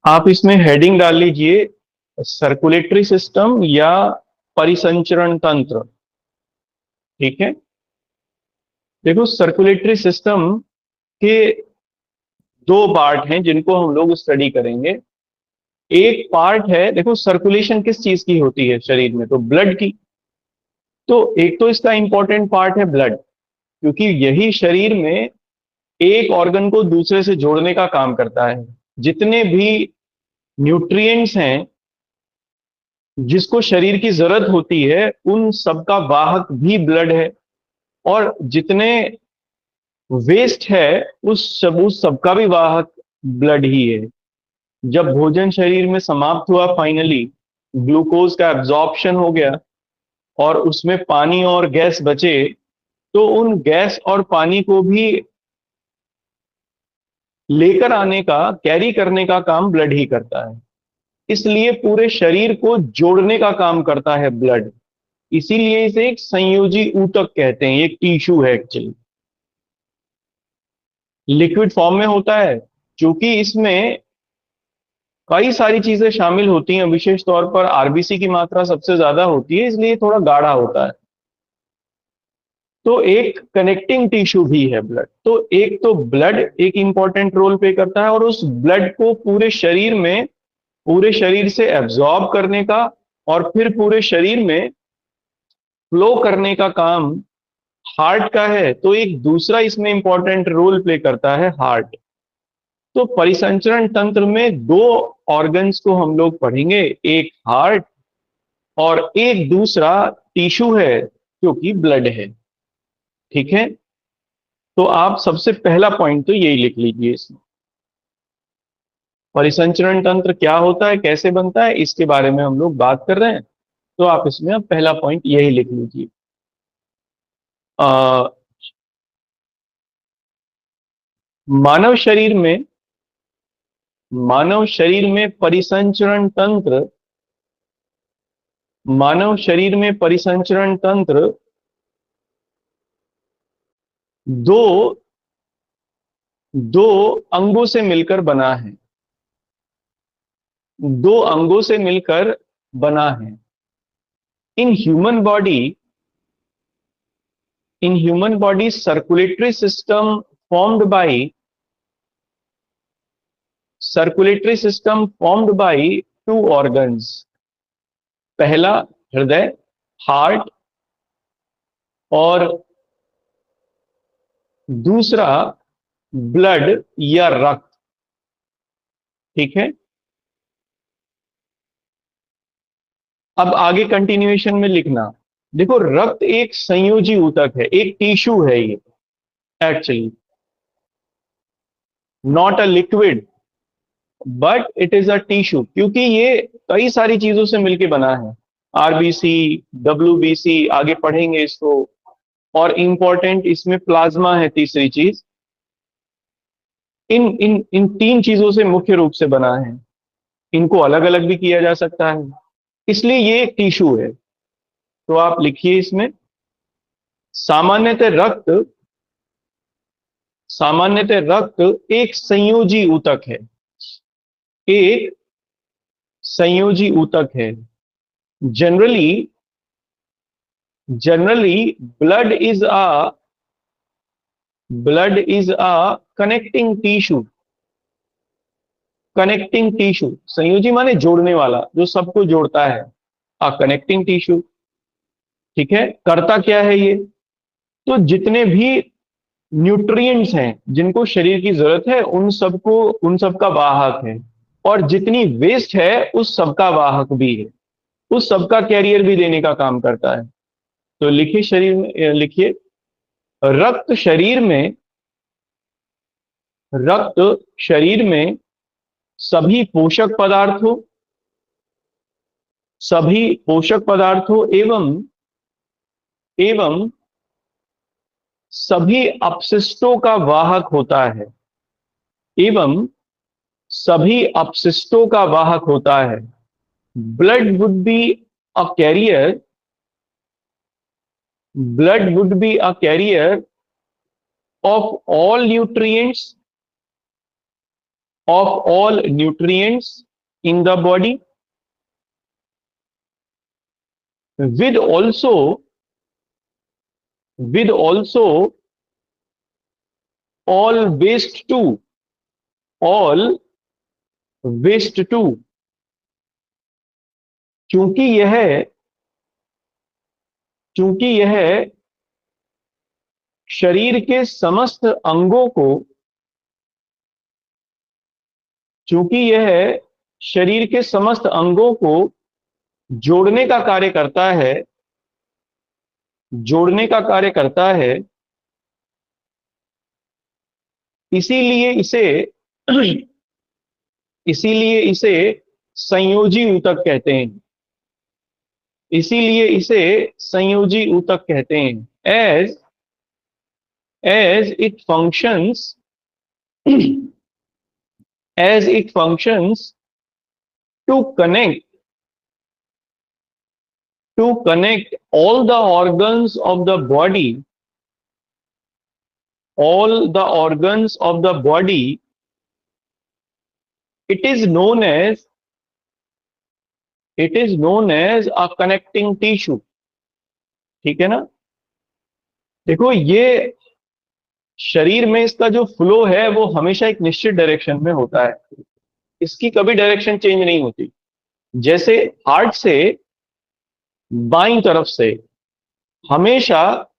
आप इसमें हेडिंग डाल लीजिए सर्कुलेटरी सिस्टम या परिसंचरण तंत्र। ठीक है। देखो, सर्कुलेटरी सिस्टम के दो पार्ट हैं जिनको हम लोग स्टडी करेंगे। एक पार्ट है, देखो सर्कुलेशन किस चीज की होती है शरीर में, तो ब्लड की। तो एक तो इसका इंपॉर्टेंट पार्ट है ब्लड, क्योंकि यही शरीर में एक ऑर्गन को दूसरे से जोड़ने का काम करता है। जितने भी न्यूट्रिएंट्स हैं जिसको शरीर की जरूरत होती है, उन सबका वाहक भी ब्लड है। और जितने वेस्ट है उस सबका भी वाहक ब्लड ही है। जब भोजन शरीर में समाप्त हुआ, फाइनली ग्लूकोज का एब्जॉर्प्शन हो गया और उसमें पानी और गैस बचे, तो उन गैस और पानी को भी लेकर आने का, कैरी करने का काम ब्लड ही करता है। इसलिए पूरे शरीर को जोड़ने का काम करता है ब्लड। इसीलिए इसे एक संयोजी ऊतक कहते हैं, एक टिश्यू है एक्चुअली। लिक्विड फॉर्म में होता है, क्योंकि इसमें कई सारी चीजें शामिल होती हैं। विशेष तौर पर आरबीसी की मात्रा सबसे ज्यादा होती है, इसलिए थोड़ा गाढ़ा होता है। तो एक कनेक्टिंग टिश्यू भी है ब्लड। तो एक तो ब्लड एक इंपॉर्टेंट रोल प्ले करता है, और उस ब्लड को पूरे शरीर में, पूरे शरीर से एब्जॉर्ब करने का और फिर पूरे शरीर में फ्लो करने का काम हार्ट का है। तो एक दूसरा इसमें इंपॉर्टेंट रोल प्ले करता है हार्ट। तो परिसंचरण तंत्र में दो ऑर्गन्स को हम लोग पढ़ेंगे, एक हार्ट और एक दूसरा टिश्यू है जो कि ब्लड है। ठीक है। तो आप सबसे पहला पॉइंट तो यही लिख लीजिए इसमें, परिसंचरण तंत्र क्या होता है, कैसे बनता है, इसके बारे में हम लोग बात कर रहे हैं। तो आप इसमें अब पहला पॉइंट यही लिख लीजिए। अ, मानव शरीर में, मानव शरीर में परिसंचरण तंत्र, मानव शरीर में परिसंचरण तंत्र दो दो अंगों से मिलकर बना है। दो अंगों से मिलकर बना है। In human body, in human body circulatory system formed by, circulatory system formed by two organs. पहला हृदय, हार्ट, और दूसरा ब्लड या रक्त। ठीक है। अब आगे कंटिन्यूएशन में लिखना। देखो, रक्त एक संयोजी ऊतक है, एक टिश्यू है ये actually, not a liquid but it is a tissue, क्योंकि ये कई सारी चीजों से मिलकर बना है। आरबीसी, डब्ल्यूबीसी, आगे पढ़ेंगे इसको। और इंपॉर्टेंट इसमें प्लाज्मा है, तीसरी चीज। इन इन इन तीन चीजों से मुख्य रूप से बना है। इनको अलग अलग भी किया जा सकता है, इसलिए ये एक टिश्यू है। तो आप लिखिए इसमें, सामान्यतः रक्त, सामान्यतः रक्त एक संयोजी ऊतक है, एक संयोजी ऊतक है। Generally, generally blood is a, blood is a connecting tissue. Connecting tissue, संयोजी माने जोड़ने वाला, जो सबको जोड़ता है, अ कनेक्टिंग टिश्यू। ठीक है। करता क्या है ये, तो जितने भी न्यूट्रिएंट्स हैं जिनको शरीर की जरूरत है, उन सबको, उन सबका वाहक है। और जितनी वेस्ट है उस सबका वाहक भी है, उस सबका कैरियर भी देने का काम करता है। तो लिखिए शरीर में, लिखिए, रक्त शरीर में, रक्त शरीर में सभी पोषक पदार्थों, सभी पोषक पदार्थों एवं, एवं सभी अपशिष्टों का वाहक होता है, एवं सभी अपशिष्टों का वाहक होता है। Blood would be a carrier, blood would be a carrier of all nutrients, of all nutrients in the body, with also all waste too, all waste too, क्योंकि यह शरीर के समस्त अंगों को चूंकि यह शरीर के समस्त अंगों को जोड़ने का कार्य करता है, जोड़ने का कार्य करता है, इसीलिए इसे इसीलिए इसे संयोजी ऊतक कहते हैं, इसीलिए इसे संयोजी ऊतक कहते हैं। as it functions as it functions to connect all the organs of the body, all the organs of the body, it is known as a connecting tissue। ठीक है ना। देखो, ये शरीर में इसका जो फ्लो है वो हमेशा एक निश्चित डायरेक्शन में होता है, इसकी कभी डायरेक्शन चेंज नहीं होती। जैसे हार्ट से बाईं तरफ से हमेशा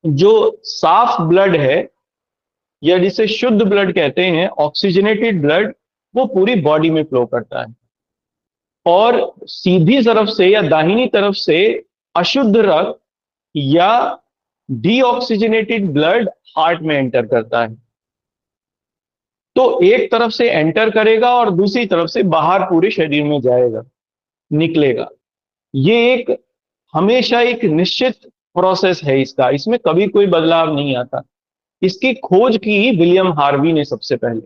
जो साफ ब्लड है, या जिसे शुद्ध ब्लड कहते हैं, ऑक्सीजनेटेड ब्लड, वो पूरी बॉडी में फ्लो करता है, और सीधी तरफ से या दाहिनी तरफ से अशुद्ध रक्त या डीऑक्सीजनेटेड ब्लड हार्ट में एंटर करता है। तो एक तरफ से एंटर करेगा और दूसरी तरफ से बाहर पूरे शरीर में जाएगा, निकलेगा। ये एक हमेशा एक निश्चित प्रोसेस है इसका, इसमें कभी कोई बदलाव नहीं आता। इसकी खोज की विलियम हार्वी ने सबसे पहले।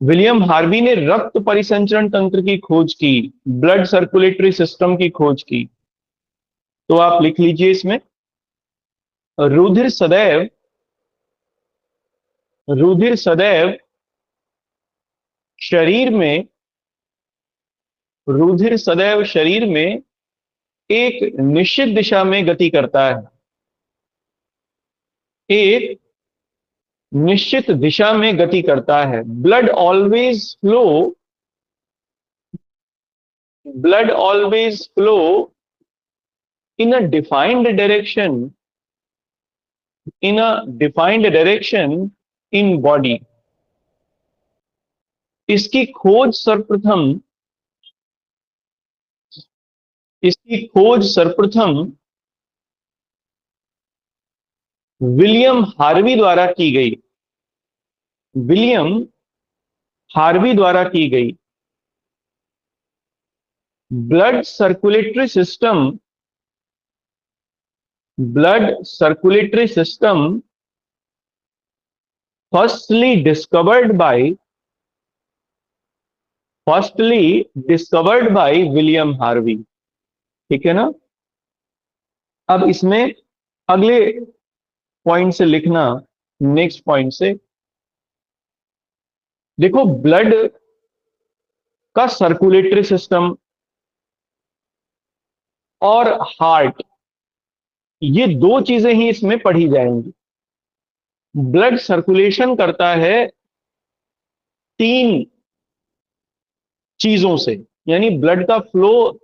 विलियम हार्वी ने रक्त परिसंचरण तंत्र की खोज की, ब्लड सर्कुलेटरी सिस्टम की खोज की। तो आप लिख लीजिए इसमें, रुधिर सदैव शरीर में एक निश्चित दिशा में गति करता है, एक निश्चित दिशा में गति करता है। Blood always flow in a defined direction in body। इसकी खोज सर्वप्रथम विलियम हार्वी द्वारा की गई। Blood circulatory system firstly discovered by William Harvey. ठीक है ना। अब इसमें अगले पॉइंट से लिखना, नेक्स्ट पॉइंट से देखो, ब्लड का सर्कुलेटरी सिस्टम और हार्ट, ये दो चीजें ही इसमें पढ़ी जाएंगी। ब्लड सर्कुलेशन करता है 3 चीजों से, यानी ब्लड का फ्लो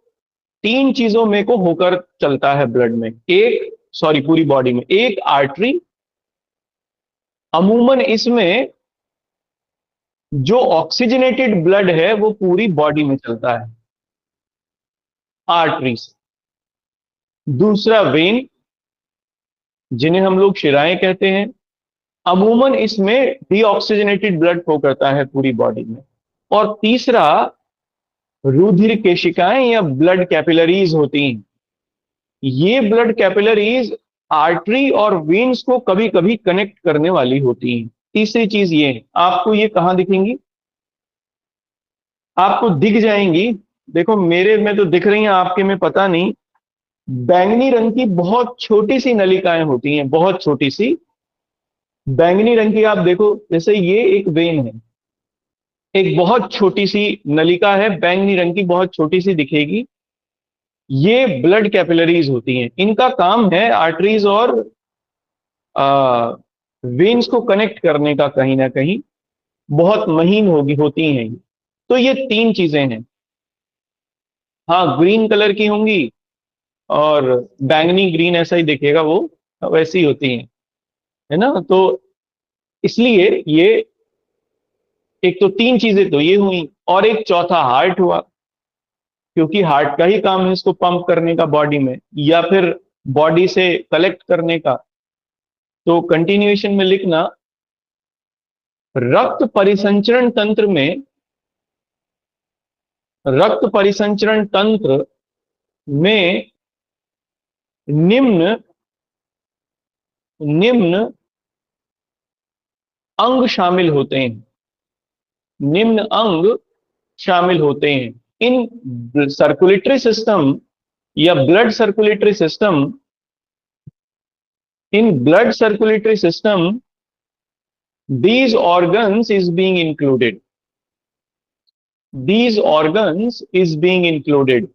3 चीजों में को होकर चलता है ब्लड में, पूरी बॉडी में। एक आर्टरी, अमूमन इसमें जो ऑक्सीजनेटेड ब्लड है वो पूरी बॉडी में चलता है आर्टरी से। दूसरा वेन, जिन्हें हम लोग शिराएं कहते हैं, अमूमन इसमें डीऑक्सीजनेटेड ब्लड फ्लो करता है पूरी बॉडी में। और तीसरा रुधिर केशिकाएं या ब्लड कैपिलरीज होती हैं। ये ब्लड कैपिलरीज आर्टरी और वेन्स को कभी कभी कनेक्ट करने वाली होती हैं। तीसरी चीज ये है, आपको ये कहां दिखेंगी? आपको दिख जाएंगी, देखो मेरे में तो दिख रही हैं, आपके में पता नहीं। बैंगनी रंग की बहुत छोटी सी नलिकाएं होती हैं, बहुत छोटी सी, बैंगनी रंग की आप देखो, जैसे ये एक वेन है, एक बहुत छोटी सी नलिका है, बैंगनी रंग की, बहुत छोटी सी दिखेगी। ये ब्लड कैपिलरीज होती हैं, इनका काम है आर्टरीज और वेन्स को कनेक्ट करने का, कहीं ना कहीं बहुत महीन होती हैं ये। तो ये तीन चीजें हैं। हाँ, ग्रीन कलर की होंगी, और बैंगनी ग्रीन ऐसा ही दिखेगा वो, वैसी ही होती हैं, है ना। तो इसलिए ये, एक तो तीन चीजें तो ये हुई, और एक चौथा हार्ट हुआ, क्योंकि हार्ट का ही काम है इसको पंप करने का बॉडी में, या फिर बॉडी से कलेक्ट करने का। तो कंटिन्यूएशन में लिखना, रक्त परिसंचरण तंत्र में, रक्त परिसंचरण तंत्र में निम्न निम्न अंग शामिल होते हैं, निम्न अंग शामिल होते हैं। इन सर्कुलेटरी सिस्टम या blood circulatory system, in blood circulatory system these organs is being included, these organs is being included।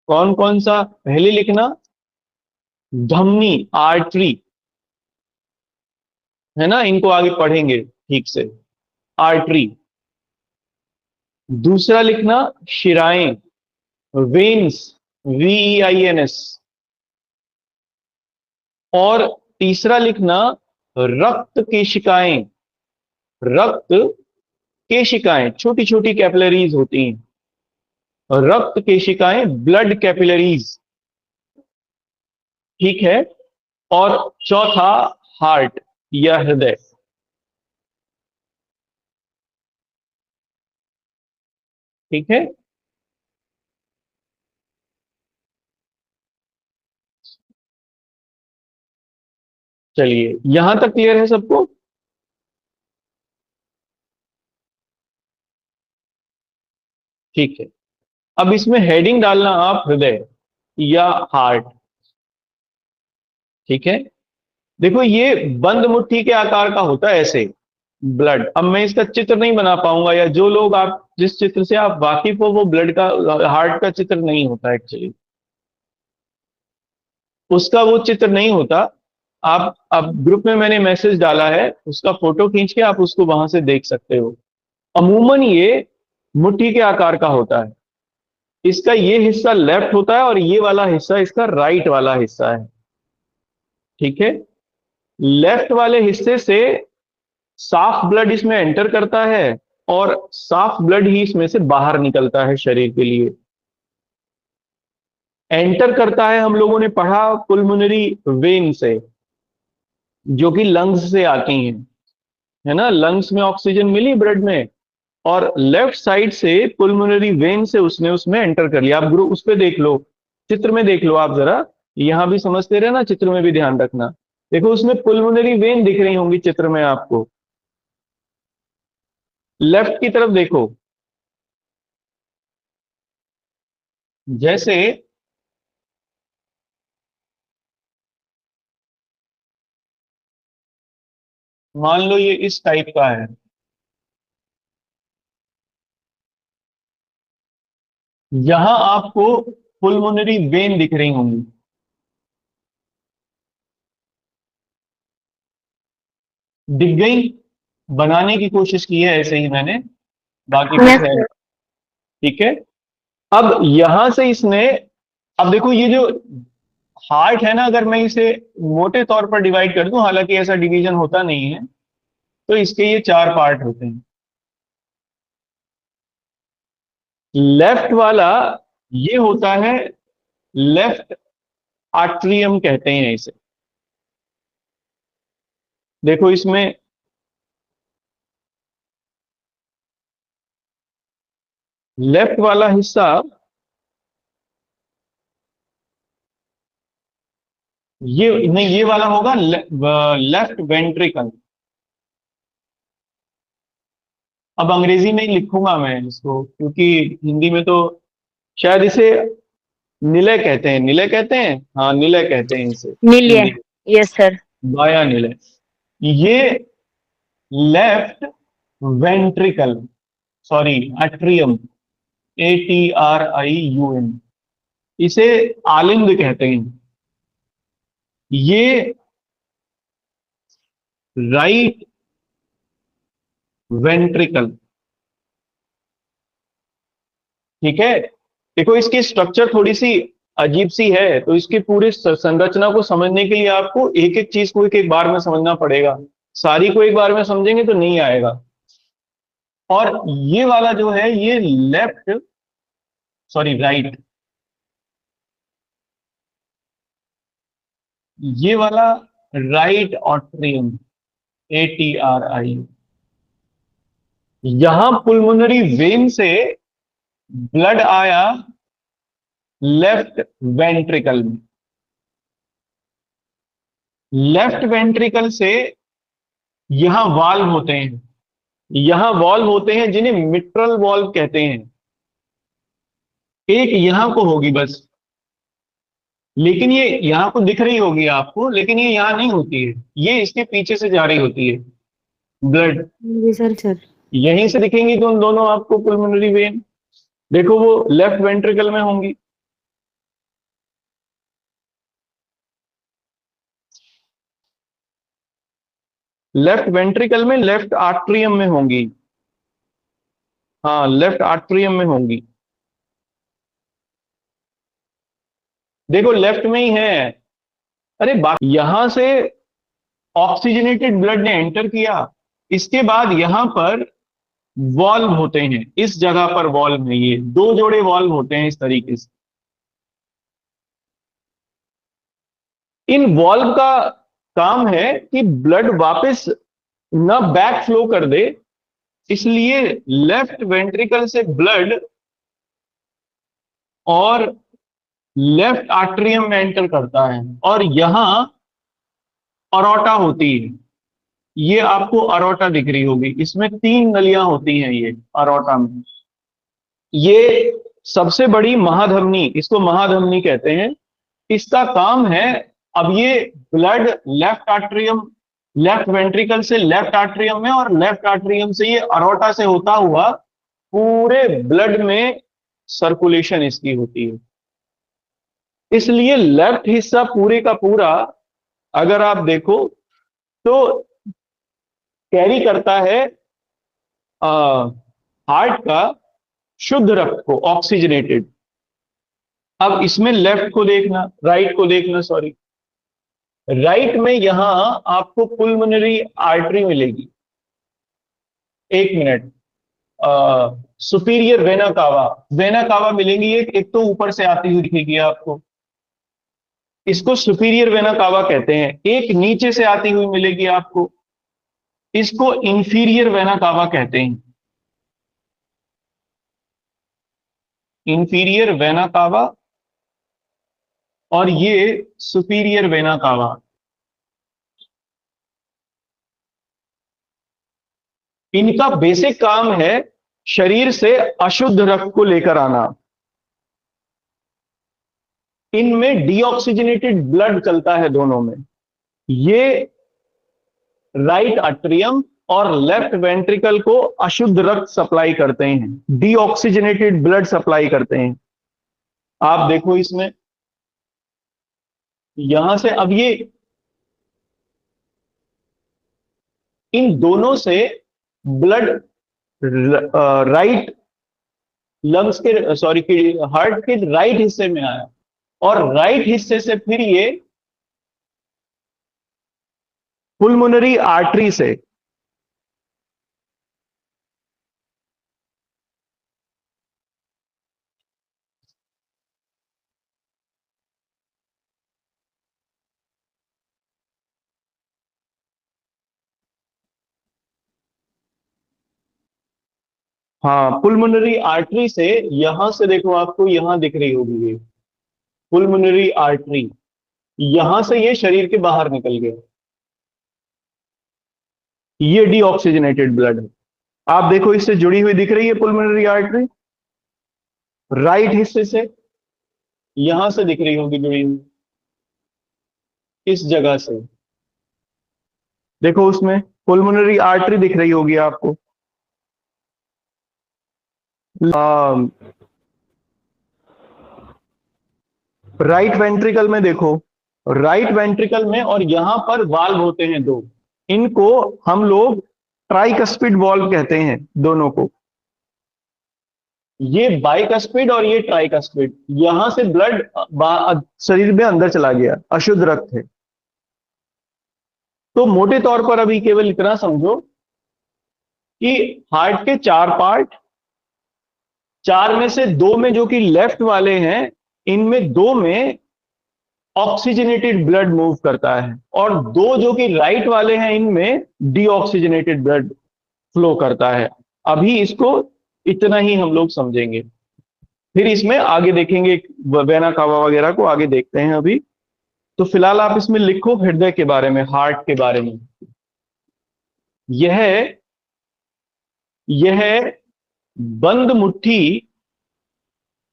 कौन कौन सा, पहले लिखना धमनी, आर्टरी, है ना, इनको आगे पढ़ेंगे ठीक से, आर्टरी। दूसरा लिखना शिराएं, वेन्स, VEINS। और तीसरा लिखना रक्त केशिकाएं, रक्त केशिकाएं, छोटी छोटी कैपिलरीज होती हैं, रक्त केशिकाएं, ब्लड कैपिलरीज, ठीक है। और चौथा हार्ट या हृदय, ठीक है। चलिए, यहां तक क्लियर है सबको? ठीक है। अब इसमें हेडिंग डालना आप हृदय या हार्ट, ठीक है। देखो, ये बंद मुट्ठी के आकार का होता है ऐसे ब्लड। अब मैं इसका चित्र नहीं बना पाऊंगा, या जो लोग, आप जिस चित्र से आप वाकिफ हो, वो ब्लड का, हार्ट का चित्र नहीं होता एक्चुअली, उसका वो चित्र नहीं होता। आप, अब ग्रुप में मैंने मैसेज डाला है, उसका फोटो खींच के आप उसको वहां से देख सकते हो। अमूमन ये मुट्ठी के आकार का होता है। इसका ये हिस्सा लेफ्ट होता है, और ये वाला हिस्सा इसका राइट वाला हिस्सा है, ठीक है। लेफ्ट वाले हिस्से से साफ ब्लड इसमें एंटर करता है, और साफ ब्लड ही इसमें से बाहर निकलता है शरीर के लिए। एंटर करता है, हम लोगों ने पढ़ा, पुल्मोनरी वेन से, जो कि लंग्स से आती हैं, है ना। लंग्स में ऑक्सीजन मिली ब्लड में, और लेफ्ट साइड से पुल्मोनरी वेन से उसने उसमें एंटर कर लिया। आप ग्रुप उस पे देख लो, चित्र में देख लो आप जरा, यहां भी समझते रहे ना, चित्र में भी ध्यान रखना। देखो, उसमें पुल्मोनरी वेन दिख रही होंगी चित्र में आपको, लेफ्ट की तरफ देखो। जैसे मान लो ये इस टाइप का है, यहां आपको पुल्मोनरी वेन दिख रही होंगी, दिख गई? बनाने की कोशिश की है ऐसे ही मैंने, बाकी यस कुछ है, सर। ठीक है। अब यहां से इसने, अब देखो ये जो हार्ट है ना, अगर मैं इसे मोटे तौर पर डिवाइड कर दूं, हालांकि ऐसा डिवीजन होता नहीं है, तो इसके ये चार पार्ट होते हैं। लेफ्ट वाला ये होता है, लेफ्ट आर्ट्रियम कहते हैं इसे। देखो इसमें लेफ्ट वाला हिस्सा, ये नहीं, ये वाला होगा लेफ्ट वेंट्रिकल। अब अंग्रेजी में ही लिखूंगा मैं इसको, क्योंकि हिंदी में तो शायद इसे निलय कहते हैं, निलय कहते हैं, हाँ निलय कहते हैं इसे मिलिए। हिंदी में, यस सर। बाया निलय। ये left ventricle, sorry atrium, ATRIUM, इसे आलिंद कहते हैं। ये राइट वेंट्रिकल, ठीक है। देखो इसकी स्ट्रक्चर थोड़ी सी अजीब सी है, तो इसकी पूरी संरचना को समझने के लिए आपको एक एक चीज को एक एक बार में समझना पड़ेगा। सारी को एक बार में समझेंगे तो नहीं आएगा। और ये वाला जो है ये लेफ्ट, सॉरी राइट, ये वाला राइट ऑट्रियम, ATRI, यहां पुल्मोनरी वेन से ब्लड आया लेफ्ट वेंट्रिकल में। लेफ्ट वेंट्रिकल से यहां वाल्व होते हैं, यहां वॉल्व होते हैं जिन्हें मिट्रल वॉल्व कहते हैं। एक यहां को होगी बस, लेकिन ये यहां को दिख रही होगी आपको, लेकिन ये यहां नहीं होती है, ये इसके पीछे से जा रही होती है ब्लड। जी सर। यहीं से दिखेंगी तो उन दोनों आपको पुल्मोनरी वेन। देखो वो लेफ्ट वेंट्रिकल में होंगी, लेफ्ट वेंट्रिकल में लेफ्ट आर्ट्रियम में होंगी। हाँ लेफ्ट आर्ट्रियम में होंगी। देखो लेफ्ट में ही है। अरे बाकी यहां से ऑक्सीजनेटेड ब्लड ने एंटर किया, इसके बाद यहां पर वॉल्व होते हैं, इस जगह पर वॉल्व है, ये दो जोड़े वॉल्व होते हैं इस तरीके से। इन वॉल्व का काम है कि ब्लड वापस न बैक फ्लो कर दे, इसलिए लेफ्ट वेंट्रिकल से ब्लड और लेफ्ट आर्ट्रियम में एंटर करता है, और यहां अरोटा होती है। ये आपको अरोटा दिख रही होगी, इसमें तीन नलियां होती हैं ये अरोटा में। ये सबसे बड़ी महाधमनी, इसको महाधमनी कहते हैं। इसका काम है, अब ये blood left atrium, left ventricle से लेफ्ट आर्ट्रियम में, और लेफ्ट आर्ट्रियम से ये अरोटा से होता हुआ पूरे ब्लड में सर्कुलेशन इसकी होती है। इसलिए लेफ्ट हिस्सा पूरे का पूरा अगर आप देखो तो कैरी करता है हार्ट का शुद्ध रक्त को, ऑक्सीजनेटेड। अब इसमें लेफ्ट को देखना, राइट को देखना, सॉरी, राइट में यहां आपको पुल्मोनरी आर्टरी मिलेगी। एक minute, superior vena cava, vena cava मिलेंगी। एक तो ऊपर से आती हुई दिखेगी आपको, इसको सुपीरियर वेना कावा कहते हैं। एक नीचे से आती हुई मिलेगी आपको, इसको इंफीरियर वेना कावा कहते हैं। इंफीरियर वेना कावा और ये सुपीरियर वेना कावा। इनका बेसिक काम है शरीर से अशुद्ध रक्त को लेकर आना। इनमें डीऑक्सीजनेटेड ब्लड चलता है दोनों में। ये राइट अट्रियम और लेफ्ट वेंट्रिकल को अशुद्ध रक्त सप्लाई करते हैं, डीऑक्सीजनेटेड ब्लड सप्लाई करते हैं। आप देखो इसमें, यहां से अब ये इन दोनों से ब्लड राइट लंग्स के, सॉरी, हार्ट के राइट हिस्से में आया, और राइट हिस्से से फिर ये पुल्मोनरी आर्टरी से हाँ पुल्मोनरी आर्टरी से, यहां से देखो आपको यहां दिख रही होगी ये पुल्मोनरी आर्टरी, यहां से ये शरीर के बाहर निकल गया। ये डीऑक्सीजनेटेड ब्लड है। आप देखो इससे जुड़ी हुई दिख रही है पुल्मोनरी आर्टरी, राइट हिस्से से, यहां से दिख रही होगी जुड़ी हुई, इस जगह से। देखो उसमें पुल्मोनरी आर्टरी दिख रही होगी आपको। राइट वेंट्रिकल में देखो, राइट वेंट्रिकल में और यहां पर वाल्व होते हैं दो, इनको हम लोग ट्राइकस्पिड वाल्व कहते हैं दोनों को। ये बाइकस्पिड और ये ट्राइकस्पिड, यहां से ब्लड शरीर में अंदर चला गया, अशुद्ध रक्त है। तो मोटे तौर पर अभी केवल इतना समझो कि हार्ट के चार पार्ट, चार में से दो में जो कि लेफ्ट वाले हैं, इनमें दो में ऑक्सीजनेटेड ब्लड मूव करता है, और दो जो कि राइट वाले हैं इनमें डीऑक्सीजनेटेड ब्लड फ्लो करता है। अभी इसको इतना ही हम लोग समझेंगे, फिर इसमें आगे देखेंगे, वेना कावा वगैरह को आगे देखते हैं अभी। तो फिलहाल आप इसमें लिखो हृदय के बारे में, हार्ट के बारे में। यह यह बंद मुट्ठी,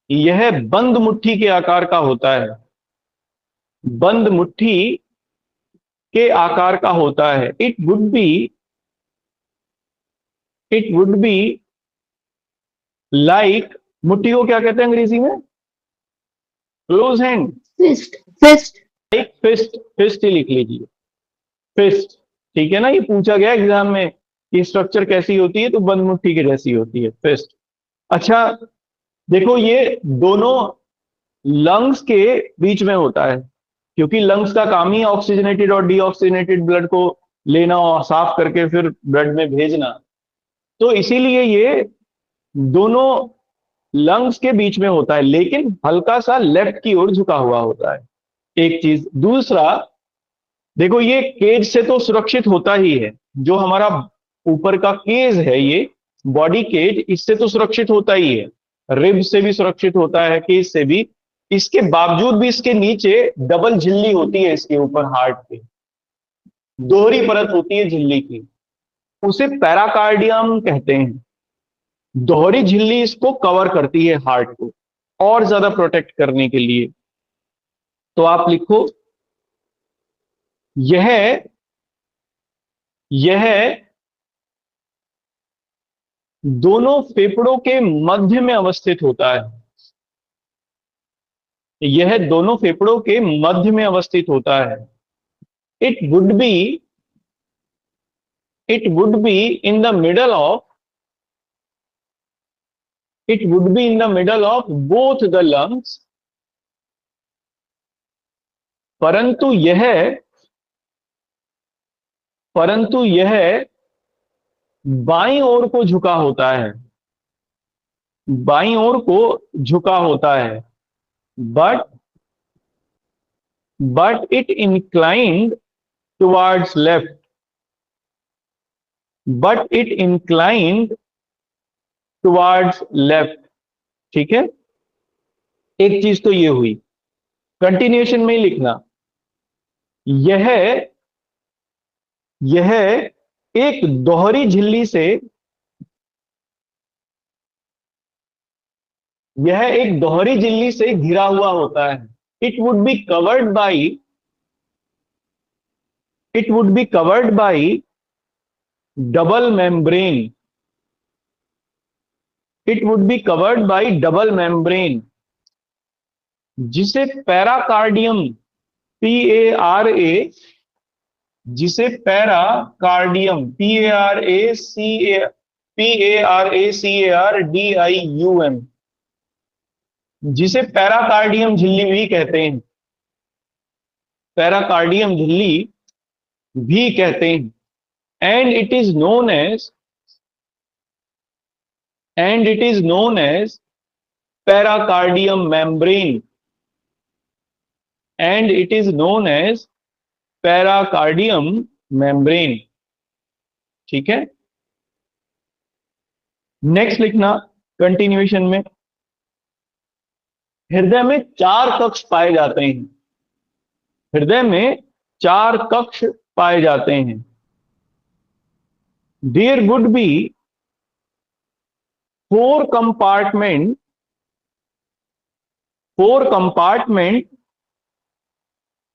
यह बंद मुट्ठी के आकार का होता है, बंद मुट्ठी के आकार का होता है। इट वुड बी लाइक, मुट्ठी को क्या कहते हैं अंग्रेजी में? Close hand, fist fist like fist, fist ही लिख लीजिए, फिस्ट। ठीक है ना, ये पूछा गया एग्जाम में कि स्ट्रक्चर कैसी होती है, तो बंद मुट्ठी की जैसी होती है, फिस्ट। अच्छा, देखो ये दोनों लंग्स के बीच में होता है, क्योंकि लंग्स का काम ही ऑक्सीजनेटेड और डीऑक्सीजनेटेड ब्लड को लेना और साफ करके फिर ब्लड में भेजना। तो इसीलिए ये दोनों लंग्स के बीच में होता है, लेकिन हल्का सा लेफ्ट की ओर झुका हुआ होता है, एक चीज। दूसरा, देखो ये केज से तो सुरक्षित होता ही है, जो हमारा ऊपर का केज है, ये बॉडी केज, इससे तो सुरक्षित होता ही है, रिब से भी सुरक्षित होता है, केज से भी। इसके बावजूद भी इसके नीचे डबल झिल्ली होती है, इसके ऊपर हार्ट पे दोहरी परत होती है झिल्ली की, उसे पैराकार्डियम कहते हैं। दोहरी झिल्ली इसको कवर करती है, हार्ट को और ज्यादा प्रोटेक्ट करने के लिए। तो आप लिखो, यह यह दोनों फेफड़ों के मध्य में अवस्थित होता है, यह दोनों फेफड़ों के मध्य में अवस्थित होता है। It would be it would be in the middle of it would be in the middle of both the lungs, परंतु यह परंतु यह बाईं ओर को झुका होता है, बाईं ओर को झुका होता है। But it inclined towards left, but it inclined towards left. ठीक है, एक चीज तो ये हुई, कंटिन्यूएशन में ही लिखना। यह यह एक दोहरी झिल्ली से यह एक दोहरी झिल्ली से घिरा हुआ होता है। It would be covered by it would be covered by double membrane, it would be covered by double membrane, जिसे पैराकार्डियम, PARA, जिसे पैराकार्डियम, PARACARDIUM, जिसे पैराकार्डियम झिल्ली भी कहते हैं, पैराकार्डियम झिल्ली भी कहते हैं। And it is known as pericardium membrane, and it is known as pericardium membrane. ठीक है, नेक्स्ट लिखना कंटिन्यूएशन में। हृदय में चार कक्ष पाए जाते हैं, हृदय में चार कक्ष पाए जाते हैं। There would be four compartment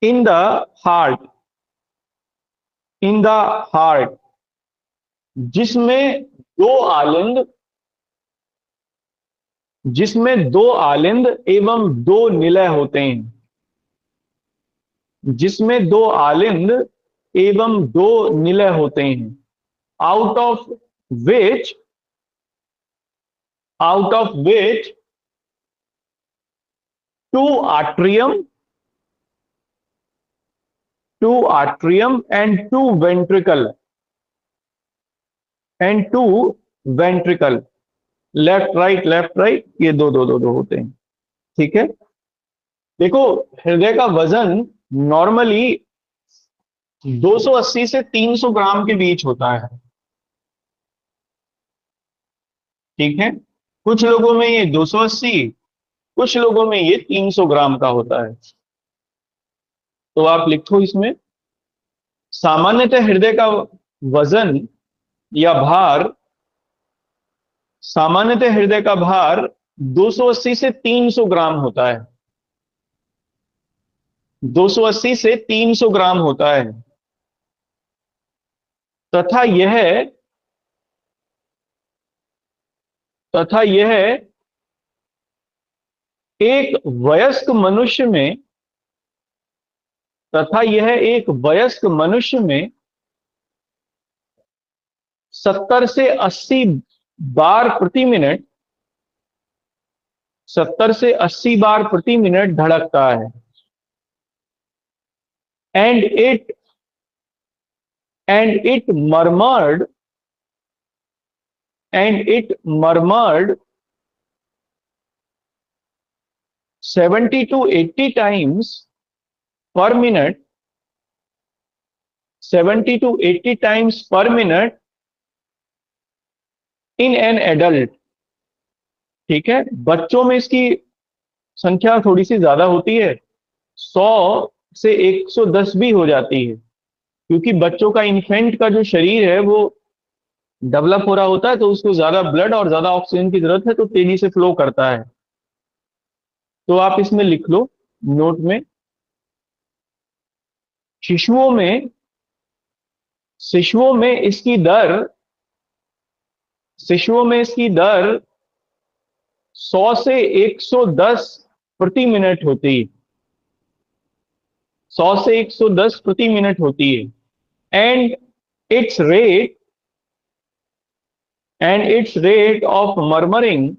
in the heart, in the heart, जिसमें दो आलिंद जिसमें दो आलिंद एवं दो निलय होते हैं, जिसमें दो आलिंद एवं दो निलय होते हैं, out of which out of which two atrium and two ventricle, left right, ये दो दो दो दो होते हैं। ठीक है, देखो हृदय का वजन नॉर्मली 280 से 300 ग्राम के बीच होता है। ठीक है, कुछ लोगों में ये 280, कुछ लोगों में ये 300 ग्राम का होता है। तो आप लिखो इसमें, सामान्यतः हृदय का वजन या भार सामान्यतः हृदय का भार 280 से 300 ग्राम होता है। 280 से 300 ग्राम होता है, तथा यह तथा यह एक वयस्क मनुष्य में तथा यह एक वयस्क मनुष्य में 70 से 80 बार प्रति मिनट 70 से 80 बार प्रति मिनट धड़कता है। And it murmured 70 to 80 times per minute 70 to 80 times per minute in an adult. ठीक है, बच्चों में इसकी संख्या थोड़ी सी ज्यादा होती है, 100 से 110 भी हो जाती है, क्योंकि बच्चों का इन्फेंट का जो शरीर है वो डेवलप हो रहा होता है, तो उसको ज्यादा ब्लड और ज्यादा ऑक्सीजन की जरूरत है, तो तेजी से फ्लो करता है। तो आप इसमें लिख लो नोट में, शिशुओं में शिशुओं में इसकी दर शिशुओं में इसकी दर 100 से 110 प्रति मिनट होती है। 100 से 110 प्रति मिनट होती है। And it's rate of murmuring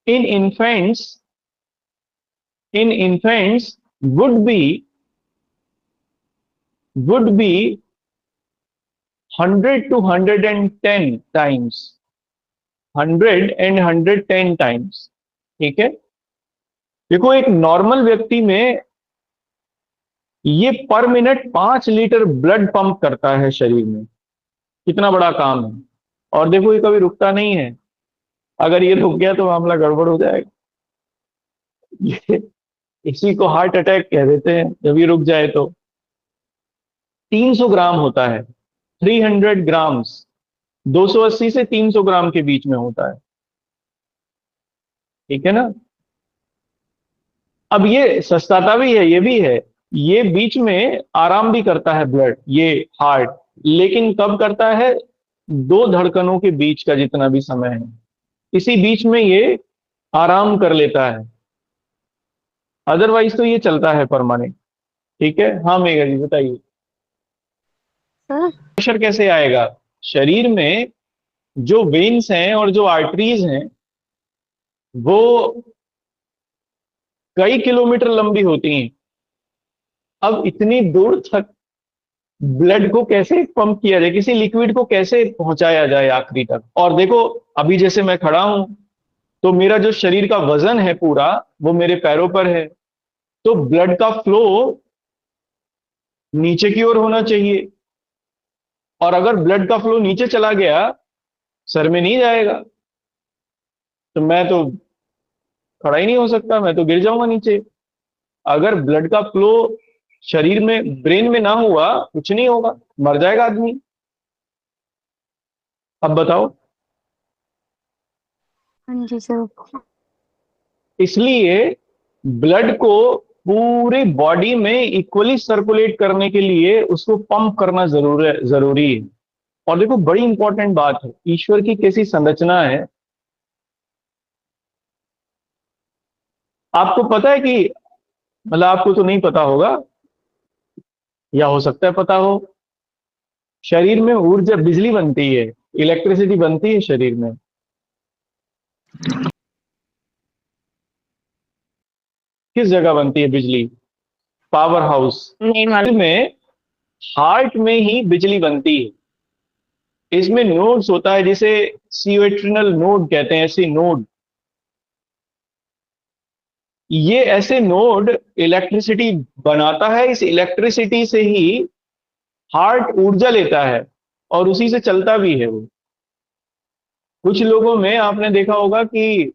in infants would be 100 to 110 times 100 and 110 times। ठीक है, देखो एक नॉर्मल व्यक्ति में ये पर मिनट 5 लीटर ब्लड पंप करता है शरीर में। कितना बड़ा काम है। और देखो ये कभी रुकता नहीं है, अगर ये रुक गया तो मामला गड़बड़ हो जाएगा। ये इसी को हार्ट अटैक कह देते हैं जब ये रुक जाए तो। 300 ग्राम होता है, 300 ग्राम्स, 280 से 300 ग्राम के बीच में होता है। ठीक है ना, अब ये सस्ताता भी है, ये भी है, ये बीच में आराम भी करता है ब्लड, ये हार्ट, लेकिन कब करता है, दो धड़कनों के बीच का जितना भी समय है, इसी बीच में ये आराम कर लेता है, अदरवाइज तो ये चलता है परमानेंट। ठीक है, हाँ मेघा जी बताइए। सर प्रेशर कैसे आएगा, शरीर में जो वेन्स हैं और जो आर्टरीज हैं वो कई किलोमीटर लंबी होती हैं। अब इतनी दूर तक ब्लड को कैसे पंप किया जाए, किसी लिक्विड को कैसे पहुंचाया जाए आखिरी तक। और देखो अभी जैसे मैं खड़ा हूं तो मेरा जो शरीर का वजन है पूरा वो मेरे पैरों पर है, तो ब्लड का फ्लो नीचे की ओर होना चाहिए, और अगर ब्लड का फ्लो नीचे चला गया सर में नहीं जाएगा तो मैं तो खड़ा ही नहीं हो सकता, मैं तो गिर जाऊंगा नीचे। अगर ब्लड का फ्लो शरीर में ब्रेन में ना हुआ कुछ नहीं होगा, मर जाएगा आदमी। अब बताओ। हाँ जी सर। इसलिए ब्लड को पूरे बॉडी में इक्वली सर्कुलेट करने के लिए उसको पंप करना जरूरी है। और देखो बड़ी इंपॉर्टेंट बात है, ईश्वर की कैसी संरचना है। आपको पता है कि, मतलब आपको तो नहीं पता होगा, या हो सकता है पता हो, शरीर में ऊर्जा, बिजली बनती है, इलेक्ट्रिसिटी बनती है शरीर में। किस जगह बनती है बिजली? पावर हाउस नहीं मालूम। में, हार्ट में ही बिजली बनती है। इसमें नोड्स होता है, जिसे सीओएट्रिनल नोड कहते हैं, ऐसे नोड। ये ऐसे नोड इलेक्ट्रिसिटी बनाता है, इस इलेक्ट्रिसिटी से ही हार्ट ऊर्जा लेता है और उसी से चलता भी है वो। कुछ लोगों में आपने देखा होगा कि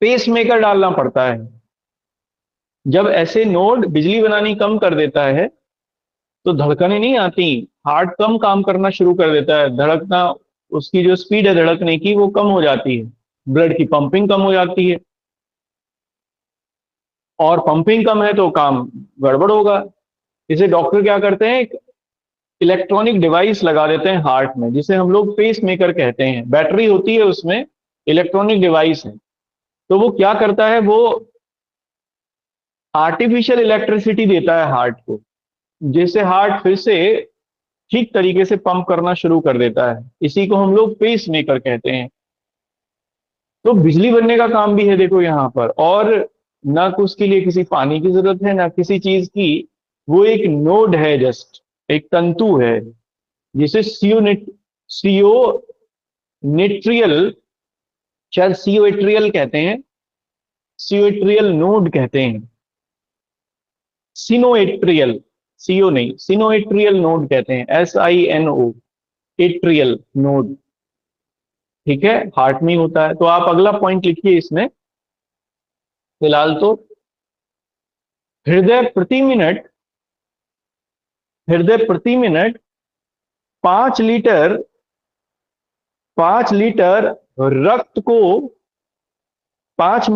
पेस मेकर डालना पड़ता है। जब ऐसे नोड बिजली बनानी कम कर देता है तो धड़कनें नहीं आती, हार्ट कम काम करना शुरू कर देता है, धड़कना, उसकी जो स्पीड है धड़कने की वो कम हो जाती है, ब्लड की पंपिंग कम हो जाती है। और पंपिंग कम है तो काम गड़बड़ होगा। इसे डॉक्टर क्या करते हैं, एक इलेक्ट्रॉनिक डिवाइस लगा देते हैं हार्ट में, जिसे हम लोग पेस मेकर कहते हैं। बैटरी होती है उसमें, इलेक्ट्रॉनिक डिवाइस है। तो वो क्या करता है, वो आर्टिफिशियल इलेक्ट्रिसिटी देता है हार्ट को, जिससे हार्ट फिर से ठीक तरीके से पंप करना शुरू कर देता है। इसी को हम लोग पेस मेकर कहते हैं। तो बिजली बनने का काम भी है देखो यहाँ पर। और ना कुछ उसके लिए किसी पानी की जरूरत है, ना किसी चीज की। वो एक नोड है, जस्ट एक तंतु है, जिसे सीओ नेट्रियल, शायद सीओएट्रियल कहते हैं, सीओएट्रियल नोड कहते हैं, सिनोएट्रियल, सीओ नहीं, सिनोएट्रियल नोड कहते हैं, SINO, एट्रियल नोड। ठीक है, हार्ट में ही होता है। तो आप अगला पॉइंट लिखिए इसमें फिलहाल तो, हृदय प्रति मिनट, हृदय प्रति मिनट 5 लीटर, 5 लीटर रक्त को, 5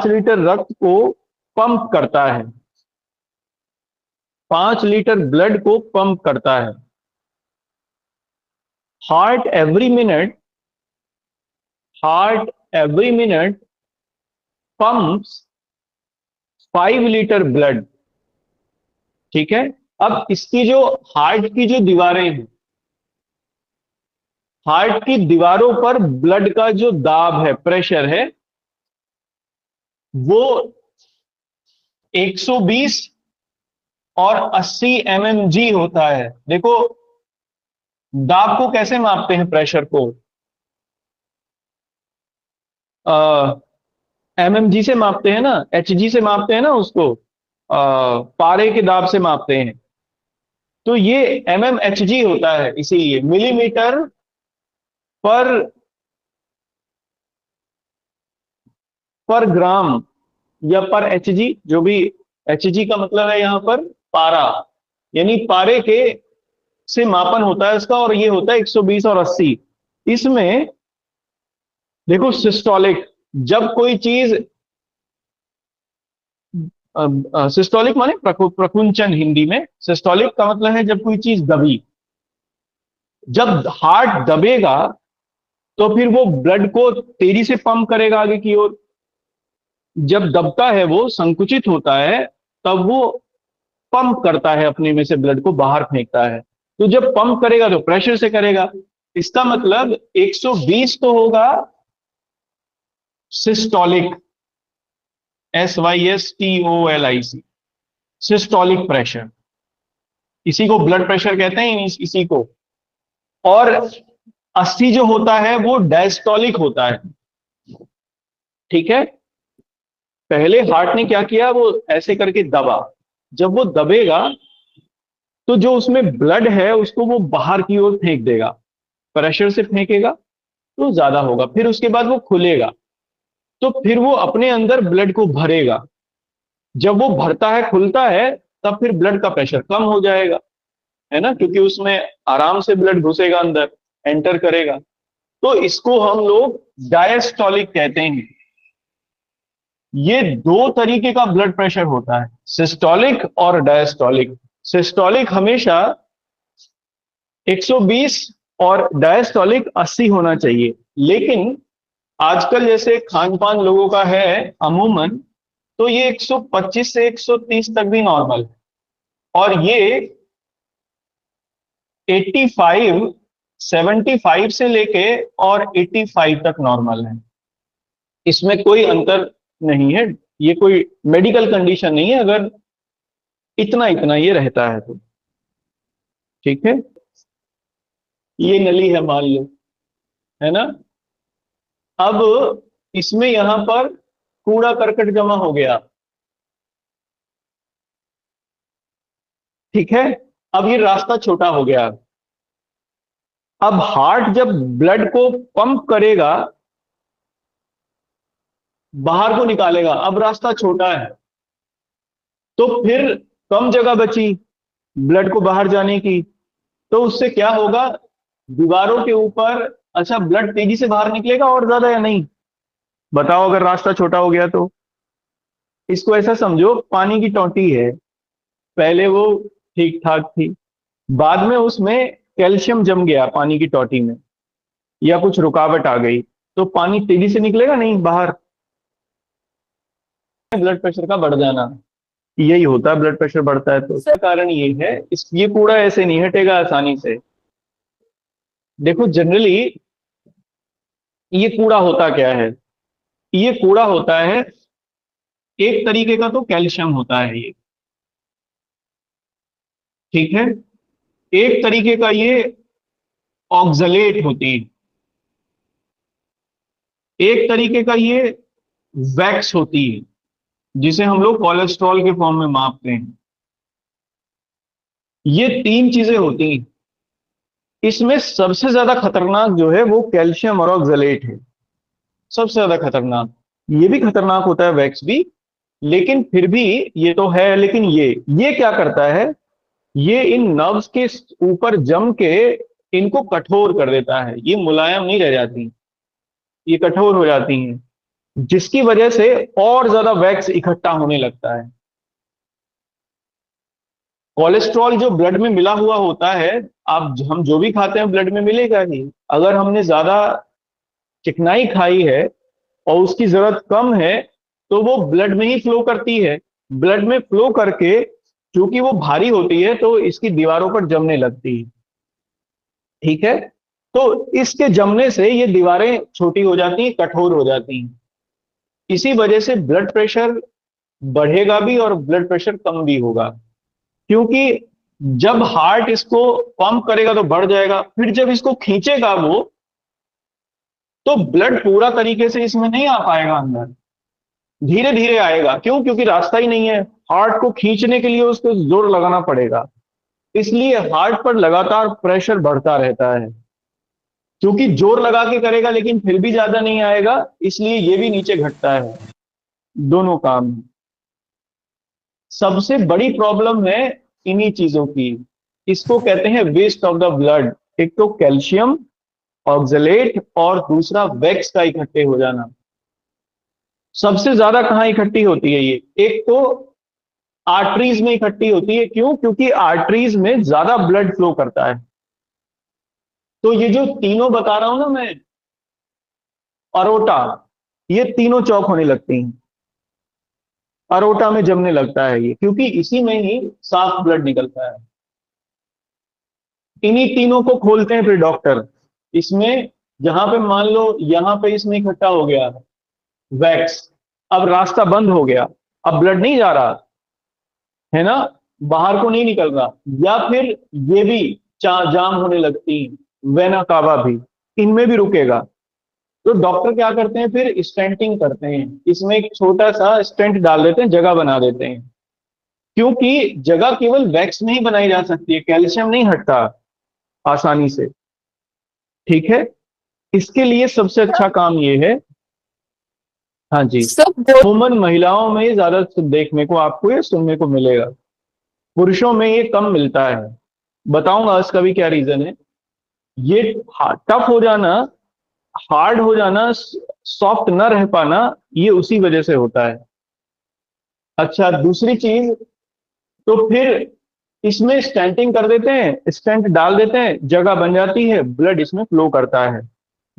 लीटर रक्त को पंप करता है, 5 लीटर ब्लड को पंप करता है। Heart every minute, heart every minute pumps 5 litre blood. ठीक है। अब इसकी जो, हार्ट की जो दीवारें हैं, हार्ट की दीवारों पर ब्लड का जो दाब है, प्रेशर है, वो 120 और 80 mmG होता है। देखो, दाब को कैसे मापते हैं, प्रेशर को mmG से मापते हैं ना, HG से मापते हैं ना उसको, पारे के दाब से मापते हैं। तो ये mmHg होता है, इसीलिए मिलीमीटर पर पर ग्राम, या पर HG, जो भी। HG का मतलब है यहां पर पारा, यानी पारे के से मापन होता है इसका, और ये होता है 120 और 80। इसमें देखो सिस्टोलिक, जब कोई चीज, सिस्टोलिक माने प्रकुंचन, हिंदी में सिस्टोलिक का मतलब है जब कोई चीज दबी। जब हार्ट दबेगा तो फिर वो ब्लड को तेजी से पंप करेगा आगे की ओर। जब दबता है, वो संकुचित होता है, तब वो पंप करता है, अपने में से ब्लड को बाहर फेंकता है। तो जब पंप करेगा तो प्रेशर से करेगा। इसका मतलब 120 तो होगा सिस्टोलिक, SYSTOLIC, सिस्टोलिक प्रेशर। इसी को ब्लड प्रेशर कहते हैं, इसी को। और 80 जो होता है वो डायस्टोलिक होता है। ठीक है। पहले हार्ट ने क्या किया, वो ऐसे करके दबा। जब वो दबेगा तो जो उसमें ब्लड है उसको वो बाहर की ओर फेंक देगा, प्रेशर से फेंकेगा तो ज्यादा होगा। फिर उसके बाद वो खुलेगा, तो फिर वो अपने अंदर ब्लड को भरेगा। जब वो भरता है, खुलता है, तब फिर ब्लड का प्रेशर कम हो जाएगा, है ना, क्योंकि उसमें आराम से ब्लड घुसेगा अंदर, एंटर करेगा। तो इसको हम लोग डायस्टोलिक कहते हैं, ये दो तरीके का ब्लड प्रेशर होता है, सिस्टोलिक और डायस्टोलिक। सिस्टोलिक हमेशा 120 और डायस्टोलिक 80 होना चाहिए, लेकिन आजकल जैसे खान पान लोगों का है अमूमन, तो ये 125 से 130 तक भी नॉर्मल है। और ये 85, 75 से लेके और 85 तक नॉर्मल है। इसमें कोई अंतर नहीं है, ये कोई मेडिकल कंडीशन नहीं है अगर इतना इतना ये रहता है तो। ठीक है, ये नली है मान लो, है ना। अब इसमें यहां पर कूड़ा करकट जमा हो गया, ठीक है। अब ये रास्ता छोटा हो गया। अब हार्ट जब ब्लड को पंप करेगा, बाहर को निकालेगा, अब रास्ता छोटा है, तो फिर कम जगह बची ब्लड को बाहर जाने की। तो उससे क्या होगा, दीवारों के ऊपर, अच्छा ब्लड तेजी से बाहर निकलेगा और ज्यादा या नहीं, बताओ अगर रास्ता छोटा हो गया तो। इसको ऐसा समझो, पानी की टोंटी है, पहले वो ठीक ठाक थी, बाद में उसमें कैल्शियम जम गया पानी की टोंटी में, या कुछ रुकावट आ गई, तो पानी तेजी से निकलेगा नहीं बाहर। ब्लड प्रेशर का बढ़ जाना, यही होता है, ब्लड प्रेशर बढ़ता है तो इसका कारण ये है। ये कूड़ा ऐसे नहीं हटेगा आसानी से। देखो जनरली ये कूड़ा होता क्या है, ये कूड़ा होता है एक तरीके का, तो कैल्शियम होता है ये, ठीक है। एक तरीके का ये ऑक्सलेट होती है, एक तरीके का ये वैक्स होती है, जिसे हम लोग कोलेस्ट्रॉल के फॉर्म में मापते हैं। ये तीन चीजें होती हैं। इसमें सबसे ज्यादा खतरनाक जो है वो कैल्शियम और ऑक्सलेट है, सबसे ज्यादा खतरनाक। ये भी खतरनाक होता है वैक्स भी, लेकिन फिर भी ये तो है। लेकिन ये क्या करता है, ये इन नर्व्स के ऊपर जम के इनको कठोर कर देता है, ये मुलायम नहीं रह जाती, ये कठोर हो जाती हैं, जिसकी वजह से और ज्यादा वैक्स इकट्ठा होने लगता है। कोलेस्ट्रॉल जो ब्लड में मिला हुआ होता है, आप हम जो भी खाते हैं ब्लड में मिलेगा ही। अगर हमने ज्यादा चिकनाई खाई है और उसकी जरूरत कम है, तो वो ब्लड में ही फ्लो करती है। ब्लड में फ्लो करके, क्योंकि वो भारी होती है, तो इसकी दीवारों पर जमने लगती है, ठीक है। तो इसके जमने से ये दीवारें छोटी हो जाती हैं, कठोर हो जाती हैं। इसी वजह से ब्लड प्रेशर बढ़ेगा भी और ब्लड प्रेशर कम भी होगा, क्योंकि जब हार्ट इसको पंप करेगा तो बढ़ जाएगा, फिर जब इसको खींचेगा वो, तो ब्लड पूरा तरीके से इसमें नहीं आ पाएगा अंदर, धीरे धीरे आएगा। क्यों? क्योंकि रास्ता ही नहीं है। हार्ट को खींचने के लिए उसको जोर लगाना पड़ेगा, इसलिए हार्ट पर लगातार प्रेशर बढ़ता रहता है। क्योंकि जोर लगा के करेगा लेकिन फिर भी ज्यादा नहीं आएगा, इसलिए ये भी नीचे घटता है। दोनों काम। सबसे बड़ी प्रॉब्लम है इन्हीं चीजों की, इसको कहते हैं वेस्ट ऑफ द ब्लड। एक तो कैल्शियम, ऑक्सलेट, और दूसरा वैक्स का इकट्ठे हो जाना। सबसे ज्यादा कहां इकट्ठी होती है ये? एक तो आर्टरीज में इकट्ठी होती है। क्यों? क्योंकि आर्टरीज में ज्यादा ब्लड फ्लो करता है। तो ये जो तीनों बता रहा हूं ना मैं, अरोटा, ये तीनों चौक होने लगती हैं, अरोटा में जमने लगता है ये, क्योंकि इसी में ही साफ ब्लड निकलता है। इन्हीं तीनों को खोलते हैं फिर डॉक्टर। इसमें जहां पे मान लो यहां पे इसमें इकट्ठा हो गया वैक्स, अब रास्ता बंद हो गया, अब ब्लड नहीं जा रहा है ना, बाहर को नहीं निकल रहा, या फिर ये भी जाम होने लगती, वेना कावा भी, इनमें भी रुकेगा। तो डॉक्टर क्या करते हैं, फिर स्टेंटिंग करते हैं, इसमें एक छोटा सा स्टेंट डाल देते हैं, जगह बना देते हैं। क्योंकि जगह केवल वैक्स में ही बनाई जा सकती है, कैल्शियम नहीं हटता आसानी से, ठीक है। इसके लिए सबसे अच्छा काम ये है, हाँ जी, सब वुमन महिलाओं में ही ज्यादा देखने को आपको ये सुनने को मिलेगा, पुरुषों में ये कम मिलता है। बताऊंगा इसका भी क्या रीजन है। ये टफ हो जाना, हार्ड हो जाना, सॉफ्ट न रह पाना, ये उसी वजह से होता है। अच्छा, दूसरी चीज, तो फिर इसमें स्टेंटिंग कर देते हैं, स्टेंट डाल देते हैं, जगह बन जाती है, ब्लड इसमें फ्लो करता है।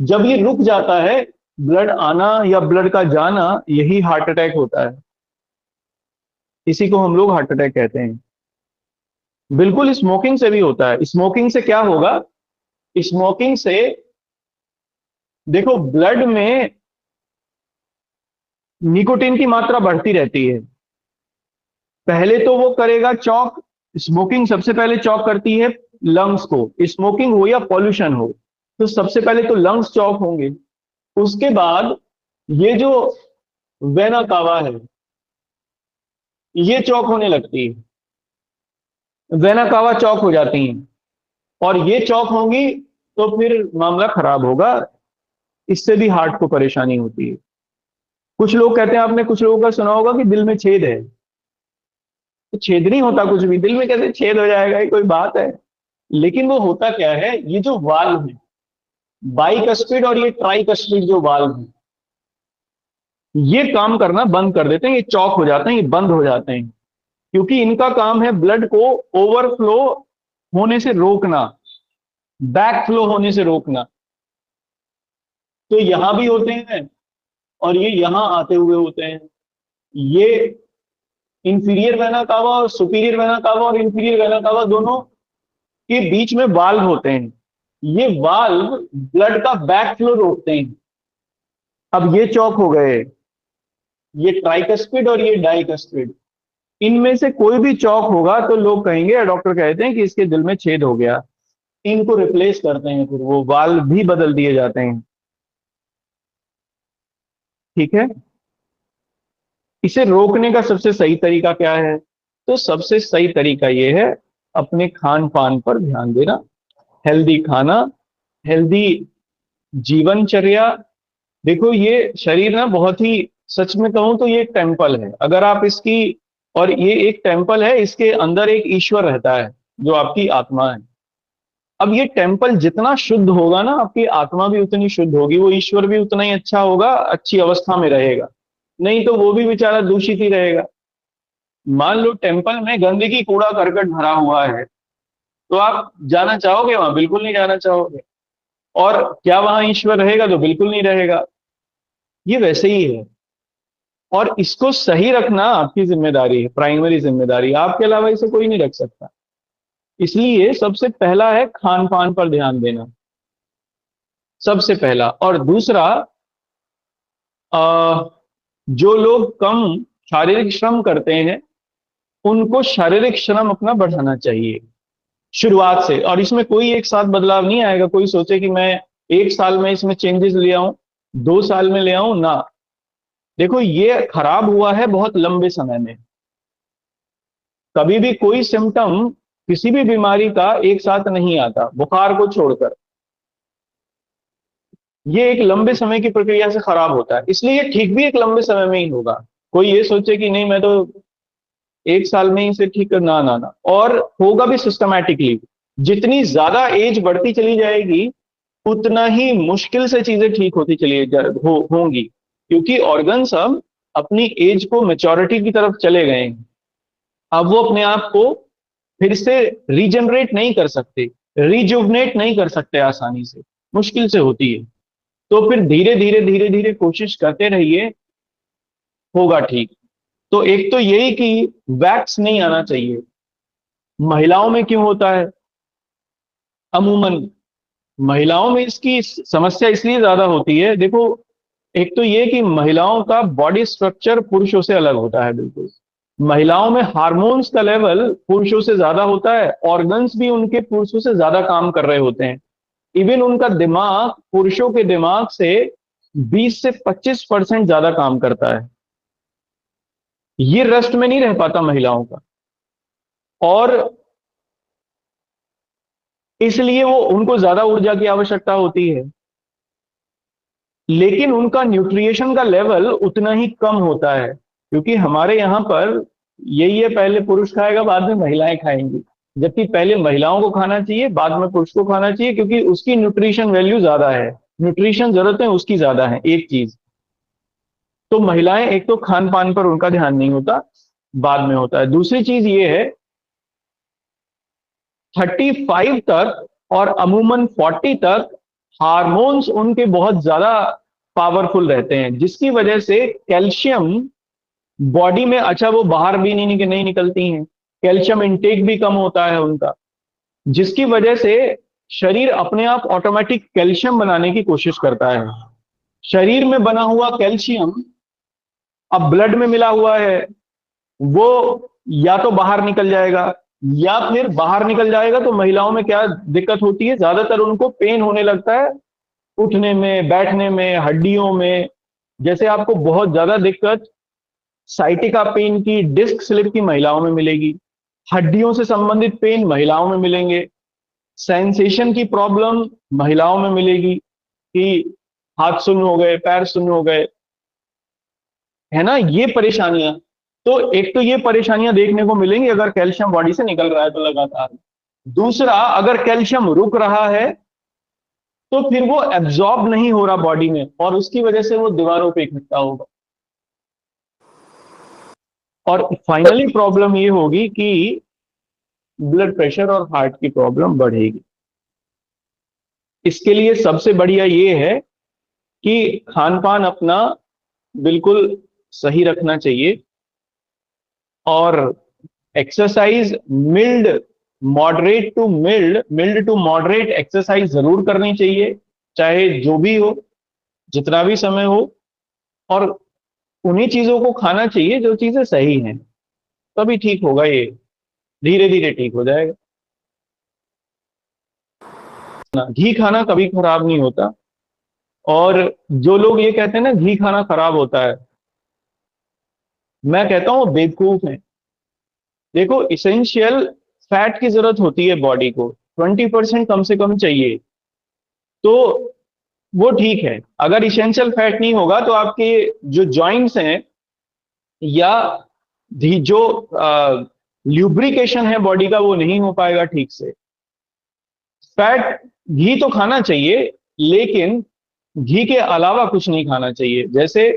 जब ये रुक जाता है ब्लड आना या ब्लड का जाना, यही हार्ट अटैक होता है। इसी को हम लोग हार्ट अटैक कहते हैं। बिल्कुल स्मोकिंग से भी होता है। स्मोकिंग से क्या होगा? स्मोकिंग से देखो, ब्लड में निकोटीन की मात्रा बढ़ती रहती है। पहले तो वो करेगा चौक, स्मोकिंग सबसे पहले चौक करती है लंग्स को, स्मोकिंग हो या पॉल्यूशन हो, तो सबसे पहले तो लंग्स चौक होंगे। उसके बाद ये जो वेना कावा है, ये चौक होने लगती है, वेना कावा चौक हो जाती हैं, और ये चौक होंगी तो फिर मामला खराब होगा। इससे भी हार्ट को परेशानी होती है। कुछ लोग कहते हैं, आपने कुछ लोगों का सुना होगा कि दिल में छेद है। तो छेद नहीं होता कुछ भी, दिल में कैसे छेद हो जाएगा, ये कोई बात है? लेकिन वो होता क्या है, ये जो वाल्व है, बाइकस्पिड और ये ट्राइकस्पिड जो वाल्व है, ये काम करना बंद कर देते हैं, ये चौक हो जाते हैं, ये बंद हो जाते हैं। क्योंकि इनका काम है ब्लड को ओवरफ्लो होने से रोकना, बैक फ्लो होने से रोकना। तो यहां भी होते हैं और ये यहां आते हुए होते हैं। ये इंफीरियर वेना कावा और सुपीरियर वेना कावा और इंफीरियर वेना कावा दोनों के बीच में वाल्व होते हैं। ये वाल्व ब्लड का बैक फ्लो रोकते हैं। अब ये चौक हो गए, ये ट्राइकस्पिड और ये डाइकस्पिड, इनमें से कोई भी चौक होगा तो लोग कहेंगे या डॉक्टर कहते हैं कि इसके दिल में छेद हो गया। इनको रिप्लेस करते हैं, फिर वो वाल्व भी बदल दिए जाते हैं। ठीक है। इसे रोकने का सबसे सही तरीका क्या है? तो सबसे सही तरीका यह है, अपने खान पान पर ध्यान देना, हेल्दी खाना, हेल्दी जीवनचर्या। देखो, ये शरीर ना बहुत ही, सच में कहूं तो ये एक टेम्पल है। अगर आप इसकी, और ये एक टेम्पल है, इसके अंदर एक ईश्वर रहता है जो आपकी आत्मा है। अब ये टेम्पल जितना शुद्ध होगा ना, आपकी आत्मा भी उतनी शुद्ध होगी, वो ईश्वर भी उतना ही अच्छा होगा, अच्छी अवस्था में रहेगा। नहीं तो वो भी बेचारा दूषित ही रहेगा। मान लो टेम्पल में गंदगी कूड़ा करकट भरा हुआ है, तो आप जाना चाहोगे वहां? बिल्कुल नहीं जाना चाहोगे। और क्या वहां ईश्वर रहेगा? तो बिल्कुल नहीं रहेगा। ये वैसे ही है। और इसको सही रखना आपकी जिम्मेदारी है, प्राइमरी जिम्मेदारी, आपके अलावा इसे कोई नहीं रख सकता। इसलिए सबसे पहला है खान पान पर ध्यान देना, सबसे पहला। और दूसरा, अ, जो लोग कम शारीरिक श्रम करते हैं, उनको शारीरिक श्रम अपना बढ़ाना चाहिए शुरुआत से। और इसमें कोई एक साथ बदलाव नहीं आएगा। कोई सोचे कि मैं एक साल में इसमें चेंजेस ले आऊं, 2 साल में ले आऊं ना। देखो, ये खराब हुआ है बहुत लंबे समय में। कभी भी कोई सिम्टम किसी भी बीमारी का एक साथ नहीं आता, बुखार को छोड़कर। ये एक लंबे समय की प्रक्रिया से खराब होता है, इसलिए ये ठीक भी एक लंबे समय में ही होगा। कोई ये सोचे कि नहीं मैं तो एक साल में ही इसे ठीक करना, ना ना। और होगा भी सिस्टमैटिकली। जितनी ज्यादा एज बढ़ती चली जाएगी, उतना ही मुश्किल से चीजें ठीक होती होंगी। क्योंकि ऑर्गन्स अब अपनी एज को मेच्योरिटी की तरफ चले गए हैं। अब वो अपने आप को फिर से रीजनरेट नहीं कर सकते, रिजुवनेट नहीं कर सकते आसानी से, मुश्किल से होती है। तो फिर धीरे धीरे धीरे धीरे कोशिश करते रहिए, होगा ठीक। तो एक तो यही कि वैक्स नहीं आना चाहिए। महिलाओं में क्यों होता है? अमूमन महिलाओं में इसकी समस्या इसलिए ज्यादा होती है। देखो, एक तो ये कि महिलाओं का बॉडी स्ट्रक्चर पुरुषों से अलग होता है, बिल्कुल। महिलाओं में हार्मोन्स का लेवल पुरुषों से ज्यादा होता है, ऑर्गन्स भी उनके पुरुषों से ज्यादा काम कर रहे होते हैं। इवन उनका दिमाग पुरुषों के दिमाग से 20 से 25% ज्यादा काम करता है। ये रेस्ट में नहीं रह पाता महिलाओं का, और इसलिए वो उनको ज्यादा ऊर्जा की आवश्यकता होती है। लेकिन उनका न्यूट्रिएशन का लेवल उतना ही कम होता है, क्योंकि हमारे यहाँ पर यही है, पहले पुरुष खाएगा बाद में महिलाएं खाएंगी। जबकि पहले महिलाओं को खाना चाहिए बाद में पुरुष को खाना चाहिए, क्योंकि उसकी न्यूट्रिशन वैल्यू ज्यादा है। न्यूट्रिशन जरूरतें उसकी ज्यादा है, एक चीज। तो महिलाएं, एक तो खान पान पर उनका ध्यान नहीं होता, बाद में होता है। दूसरी चीज ये है, 35 तक और अमूमन 40 तक हार्मोन्स उनके बहुत ज्यादा पावरफुल रहते हैं, जिसकी वजह से कैल्शियम बॉडी में, अच्छा वो बाहर भी नहीं निकलती हैं, कैल्शियम इंटेक भी कम होता है उनका, जिसकी वजह से शरीर अपने आप ऑटोमेटिक कैल्शियम बनाने की कोशिश करता है। शरीर में बना हुआ कैल्शियम अब ब्लड में मिला हुआ है, वो या तो बाहर निकल जाएगा, या फिर बाहर निकल जाएगा तो महिलाओं में क्या दिक्कत होती है, ज्यादातर उनको पेन होने लगता है उठने में, बैठने में, हड्डियों में। जैसे आपको बहुत ज्यादा दिक्कत साइटिका पेन की, डिस्क स्लिप की महिलाओं में मिलेगी, हड्डियों से संबंधित पेन महिलाओं में मिलेंगे, सेंसेशन की प्रॉब्लम महिलाओं में मिलेगी कि हाथ सुन्न हो गए, पैर सुन्न हो गए, है ना, ये परेशानियां। तो एक तो ये परेशानियां देखने को मिलेंगी अगर कैल्शियम बॉडी से निकल रहा है तो लगातार। दूसरा, अगर कैल्शियम रुक रहा है तो फिर वो एब्जॉर्ब नहीं हो रहा बॉडी में, और उसकी वजह से वो दीवारों पे इकट्ठा होगा। और फाइनली प्रॉब्लम ये होगी कि ब्लड प्रेशर और हार्ट की प्रॉब्लम बढ़ेगी। इसके लिए सबसे बढ़िया ये है कि खान पान अपना बिल्कुल सही रखना चाहिए, और exercise mild, moderate to mild, mild to moderate exercise जरूर करनी चाहिए, चाहे जो भी हो, जितना भी समय हो। और उन्हीं चीजों को खाना चाहिए जो चीजें सही हैं, तभी ठीक होगा ये, धीरे धीरे ठीक हो जाएगा ना। घी खाना कभी खराब नहीं होता। और जो लोग ये कहते हैं ना घी खाना खराब होता है, मैं कहता हूँ बेवकूफ है। देखो, इसेंशियल फैट की जरूरत होती है बॉडी को, 20% कम से कम चाहिए, तो वो ठीक है। अगर इसेंशियल फैट नहीं होगा तो आपके जो जॉइंट्स हैं, या जो ल्यूब्रिकेशन है बॉडी का, वो नहीं हो पाएगा ठीक से। फैट, घी तो खाना चाहिए, लेकिन घी के अलावा कुछ नहीं खाना चाहिए। जैसे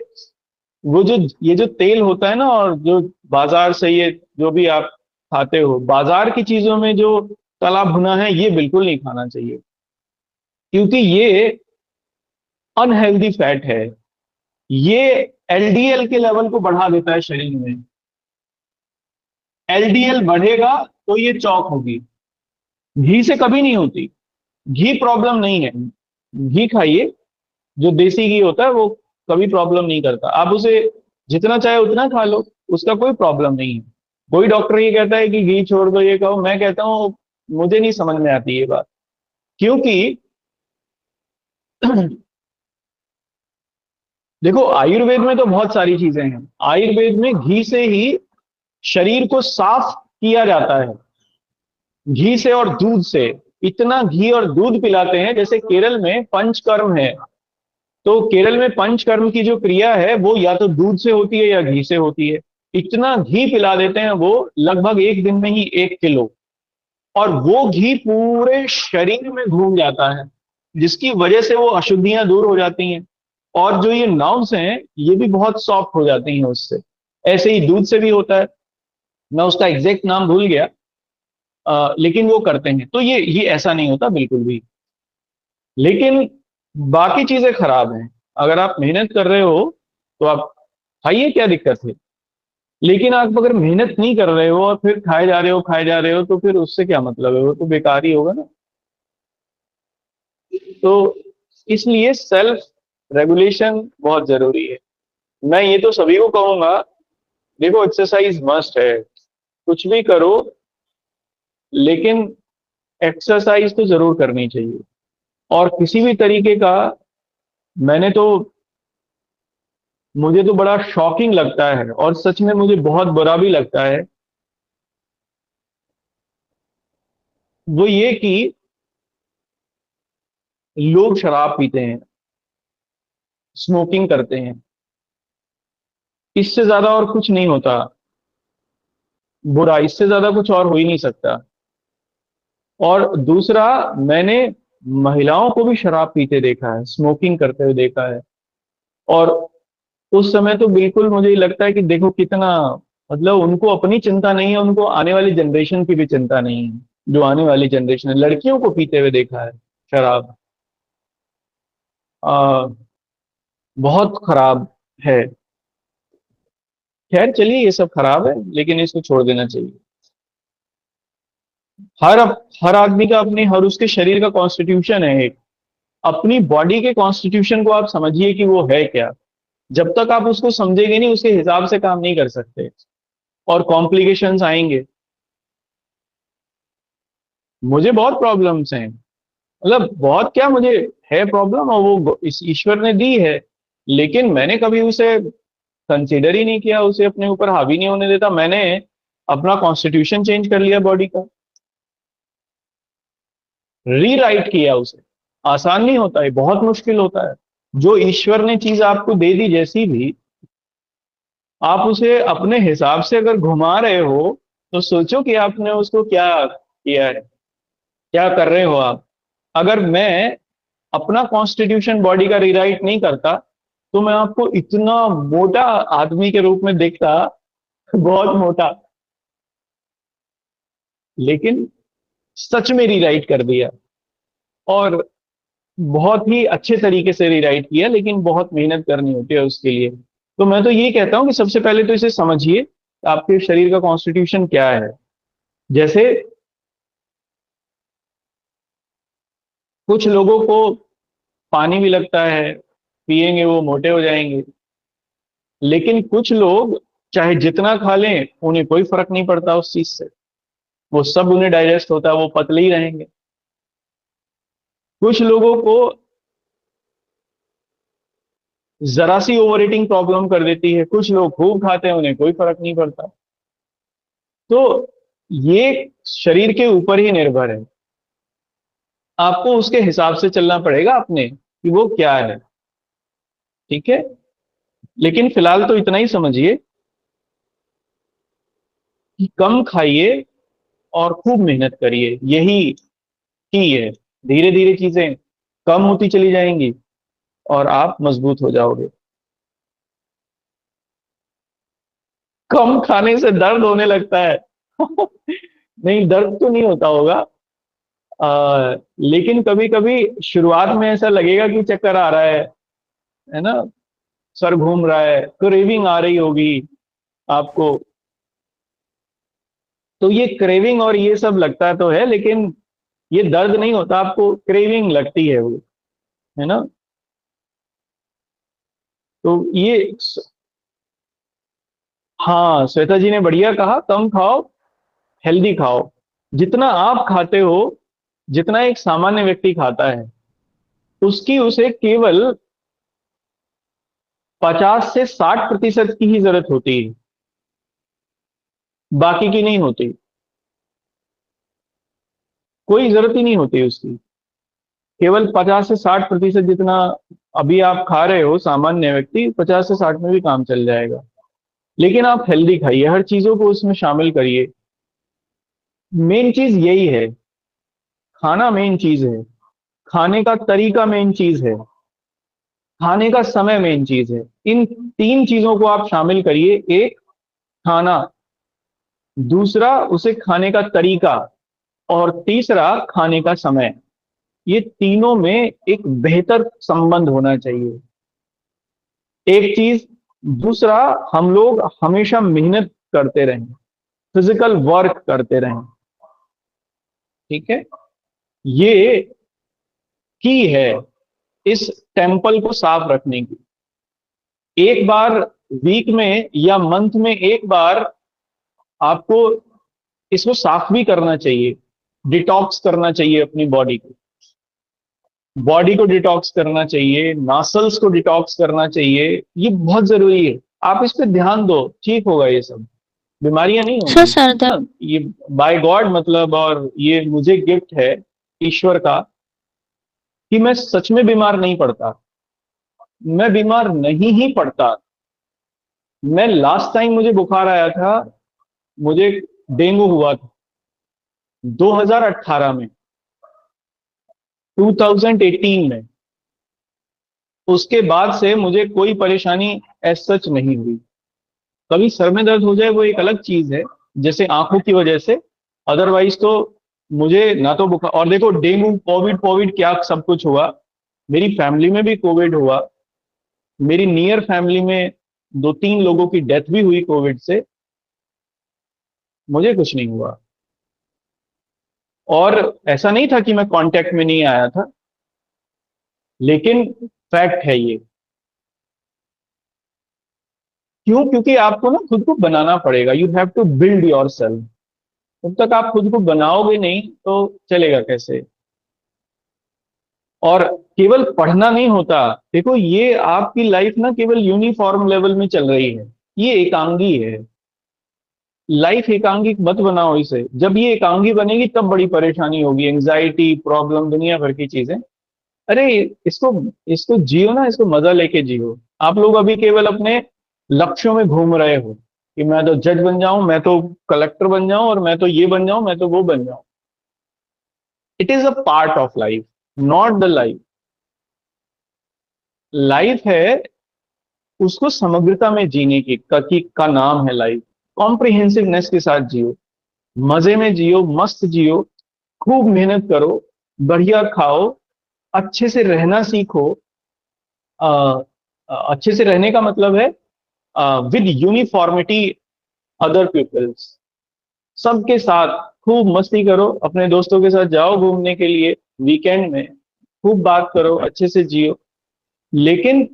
वो जो, ये जो तेल होता है ना, और जो बाजार से ये जो भी आप खाते हो, बाजार की चीजों में जो तला भुना है, ये बिल्कुल नहीं खाना चाहिए, क्योंकि ये अनहेल्दी फैट है। ये एलडीएल के लेवल को बढ़ा देता है शरीर में। एलडीएल बढ़ेगा तो ये चौक होगी, घी से कभी नहीं होती। घी प्रॉब्लम नहीं है, घी खाइए, जो देसी घी होता है वो कभी प्रॉब्लम नहीं करता। आप उसे जितना चाहे उतना खा लो, उसका कोई प्रॉब्लम नहीं है। कोई डॉक्टर ये कहता है कि घी छोड़ दो, ये कहो, मैं कहता हूँ मुझे नहीं समझ में आती ये बात, क्योंकि देखो, आयुर्वेद में तो बहुत सारी चीजें हैं। आयुर्वेद में घी से ही शरीर को साफ किया जाता है, घी से और दूध से। इतना घी और दूध पिलाते हैं, जैसे केरल में पंचकर्म है, तो केरल में पंचकर्म की जो क्रिया है वो या तो दूध से होती है या घी से होती है। इतना घी पिला देते हैं वो, लगभग एक दिन में ही 1 किलो, और वो घी पूरे शरीर में घूम जाता है, जिसकी वजह से वो अशुद्धियां दूर हो जाती हैं, और जो ये नर्व्स हैं ये भी बहुत सॉफ्ट हो जाती हैं उससे। ऐसे ही दूध से भी होता है, मैं उसका एग्जैक्ट नाम भूल गया, लेकिन वो करते हैं। तो ये ऐसा नहीं होता बिल्कुल भी। लेकिन बाकी चीजें खराब हैं। अगर आप मेहनत कर रहे हो तो आप खाइए, क्या दिक्कत है। लेकिन आप अगर मेहनत नहीं कर रहे हो और फिर खाए जा रहे हो तो फिर उससे क्या मतलब है, वो तो बेकार ही होगा ना। तो इसलिए सेल्फ रेगुलेशन बहुत जरूरी है। मैं ये तो सभी को कहूंगा, देखो एक्सरसाइज मस्ट है, कुछ भी करो, लेकिन एक्सरसाइज तो जरूर करनी चाहिए। और किसी भी तरीके का, मैंने तो, मुझे तो बड़ा शॉकिंग लगता है, और सच में मुझे बहुत बुरा भी लगता है, वो ये कि लोग शराब पीते हैं, स्मोकिंग करते हैं। इससे ज्यादा और कुछ नहीं होता बुरा, इससे ज्यादा कुछ और हो ही नहीं सकता। और दूसरा, मैंने महिलाओं को भी शराब पीते देखा है, स्मोकिंग करते हुए देखा है। और उस समय तो बिल्कुल मुझे लगता है कि देखो कितना, मतलब उनको अपनी चिंता नहीं है, उनको आने वाली जनरेशन की भी चिंता नहीं है। जो आने वाली जनरेशन है, लड़कियों को पीते हुए देखा है शराब। आ, बहुत खराब है। खैर चलिए, ये सब खराब है लेकिन इसको छोड़ देना चाहिए। हर हर आदमी का अपनी, हर उसके शरीर का कॉन्स्टिट्यूशन है एक। अपनी बॉडी के कॉन्स्टिट्यूशन को आप समझिए कि वो है क्या। जब तक आप उसको समझेंगे नहीं, उसके हिसाब से काम नहीं कर सकते, और कॉम्प्लिकेशंस आएंगे। मुझे बहुत प्रॉब्लम्स हैं, मतलब बहुत क्या, मुझे है प्रॉब्लम, और वो इस ईश्वर ने दी है। लेकिन मैंने कभी उसे कंसीडर ही नहीं किया, उसे अपने ऊपर हावी नहीं होने देता। मैंने अपना कॉन्स्टिट्यूशन चेंज कर लिया बॉडी का, रीराइट किया उसे। आसान नहीं होता है, बहुत मुश्किल होता है। जो ईश्वर ने चीज आपको दे दी जैसी भी, आप उसे अपने हिसाब से अगर घुमा रहे हो, तो सोचो कि आपने उसको क्या किया है, क्या कर रहे हो आप। अगर मैं अपना कॉन्स्टिट्यूशन बॉडी का रीराइट नहीं करता, तो मैं आपको इतना मोटा आदमी के रूप में देखता, बहुत मोटा। लेकिन सच में रीराइट कर दिया, और बहुत ही अच्छे तरीके से रीराइट किया, लेकिन बहुत मेहनत करनी होती है उसके लिए। तो मैं तो ये कहता हूं कि सबसे पहले तो इसे समझिए, आपके शरीर का कॉन्स्टिट्यूशन क्या है। जैसे कुछ लोगों को पानी भी लगता है, पिएंगे वो मोटे हो जाएंगे। लेकिन कुछ लोग चाहे जितना खा लें, उन्हें कोई फर्क नहीं पड़ता उस चीज से, वो सब उन्हें डाइजेस्ट होता है, वो पतले ही रहेंगे। कुछ लोगों को जरा सी ओवर ईटिंग प्रॉब्लम कर देती है, कुछ लोग खूब खाते हैं, उन्हें कोई फर्क नहीं पड़ता। तो ये शरीर के ऊपर ही निर्भर है, आपको उसके हिसाब से चलना पड़ेगा अपने, कि वो क्या है। ठीक है। लेकिन फिलहाल तो इतना ही समझिए कि कम खाइए और खूब मेहनत करिए, यही की है। धीरे धीरे चीजें कम होती चली जाएंगी, और आप मजबूत हो जाओगे। कम खाने से दर्द होने लगता है? नहीं, दर्द तो नहीं होता होगा। लेकिन कभी कभी शुरुआत में ऐसा लगेगा कि चक्कर आ रहा है ना, सर घूम रहा है, क्रेविंग आ रही होगी आपको। तो ये क्रेविंग और ये सब लगता तो है, लेकिन ये दर्द नहीं होता, आपको क्रेविंग लगती है वो, है ना। तो ये, हाँ, श्वेता जी ने बढ़िया कहा, कम खाओ, हेल्दी खाओ। जितना आप खाते हो, जितना एक सामान्य व्यक्ति खाता है, उसकी उसे केवल 50 से 60% की ही जरूरत होती है, बाकी की नहीं होती। कोई जरूरत ही नहीं होती उसकी। केवल 50 से 60% जितना अभी आप खा रहे हो, सामान्य व्यक्ति 50 से 60 में भी काम चल जाएगा। लेकिन आप हेल्दी खाइए, हर चीजों को उसमें शामिल करिए। मेन चीज यही है, खाना मेन चीज है, खाने का तरीका मेन चीज है, खाने का समय मेन चीज है। इन तीन चीजों को आप शामिल करिए। एक, खाना। दूसरा, उसे खाने का तरीका। और तीसरा, खाने का समय। ये तीनों में एक बेहतर संबंध होना चाहिए। एक चीज, दूसरा, हम लोग हमेशा मेहनत करते रहें, फिजिकल वर्क करते रहें। ठीक है। ये की है इस टेम्पल को साफ रखने की। एक बार वीक में या मंथ में एक बार आपको इसको साफ भी करना चाहिए, डिटॉक्स करना चाहिए अपनी बॉडी को। बॉडी को डिटॉक्स करना चाहिए, नासल्स को डिटॉक्स करना चाहिए। ये बहुत जरूरी है। आप इस पे ध्यान दो, ठीक होगा, ये सब बीमारियां नहीं सर होंगी। सर दर्द। हाँ, ये बाय गॉड मतलब, और ये मुझे गिफ्ट है ईश्वर का, कि मैं सच में बीमार नहीं पड़ता। मैं बीमार नहीं ही पड़ता। मैं लास्ट टाइम मुझे बुखार आया था, मुझे डेंगू हुआ था 2018 में। 2018 में। उसके बाद से मुझे कोई परेशानी एज सच नहीं हुई। कभी सर में दर्द हो जाए वो एक अलग चीज है, जैसे आंखों की वजह से। अदरवाइज तो मुझे ना तो बुखार, और देखो डेंगू कोविड कोविड क्या सब कुछ हुआ, मेरी फैमिली में भी कोविड हुआ। मेरी नियर फैमिली में 2-3 लोगों की डेथ भी हुई कोविड से। मुझे कुछ नहीं हुआ। और ऐसा नहीं था कि मैं कांटेक्ट में नहीं आया था, लेकिन फैक्ट है ये। क्यों? क्योंकि आपको ना खुद को बनाना पड़ेगा। You have to build yourself. जब तक आप खुद को बनाओगे नहीं तो चलेगा कैसे? और केवल पढ़ना नहीं होता। देखो ये आपकी लाइफ ना केवल यूनिफॉर्म लेवल में चल रही है, ये एकांगी है। लाइफ एकांगी मत बनाओ इसे। जब ये एकांगी बनेगी तब बड़ी परेशानी होगी, एंजाइटी, प्रॉब्लम, दुनिया भर की चीजें। अरे इसको इसको जियो ना, इसको मजा लेके जियो। आप लोग अभी केवल अपने लक्ष्यों में घूम रहे हो कि मैं तो जज बन जाऊं, मैं तो कलेक्टर बन जाऊं, और मैं तो ये बन जाऊं, मैं तो वो बन जाऊं। It is a part of life, not the life. Life है उसको समग्रता में जीने का नाम है लाइफ। कॉम्प्रिहेंसिवनेस के साथ जियो, मजे में जियो, मस्त जियो, खूब मेहनत करो, बढ़िया खाओ, अच्छे से रहना सीखो। अ, अच्छे से रहने का मतलब है विद यूनिफॉर्मिटी अदर पीपल्स, सबके साथ खूब मस्ती करो, अपने दोस्तों के साथ जाओ घूमने के लिए वीकेंड में, खूब बात करो, अच्छे से जियो। लेकिन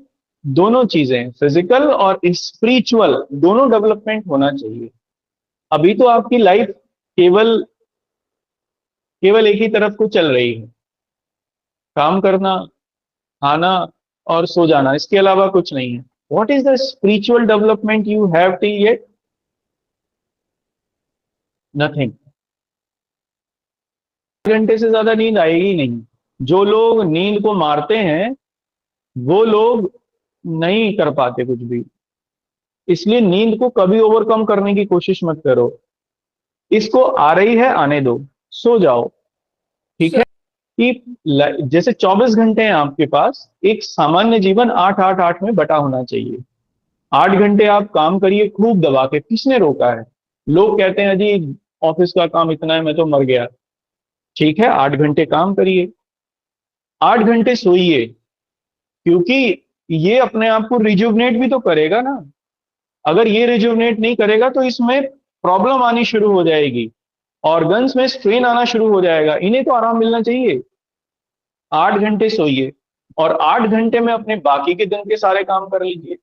दोनों चीजें, फिजिकल और स्पिरिचुअल, दोनों डेवलपमेंट होना चाहिए। अभी तो आपकी लाइफ केवल केवल एक ही तरफ को चल रही है, काम करना, खाना और सो जाना, इसके अलावा कुछ नहीं है। What is the spiritual development you have T yet? Nothing. घंटे से ज्यादा नींद आएगी नहीं। जो लोग नींद को मारते हैं वो लोग नहीं कर पाते कुछ भी। इसलिए नींद को कभी ओवरकम करने की कोशिश मत करो। इसको आ रही है आने दो, सो जाओ। ठीक है कि जैसे 24 घंटे हैं आपके पास, एक सामान्य जीवन 8-8-8 में बटा होना चाहिए। 8 घंटे आप काम करिए खूब दबा के, किसने रोका है? लोग कहते हैं जी ऑफिस का काम इतना है, मैं तो मर गया। ठीक है, 8 घंटे काम करिए, 8 घंटे सोइए, क्योंकि ये अपने आप को रिजुवनेट भी तो करेगा ना। अगर ये रिजुवनेट नहीं करेगा तो इसमें प्रॉब्लम आनी शुरू हो जाएगी, ऑर्गन्स में स्ट्रेन आना शुरू हो जाएगा। इन्हें तो आराम मिलना चाहिए। 8 घंटे सोइए और 8 घंटे में अपने बाकी के दिन के सारे काम कर लीजिए।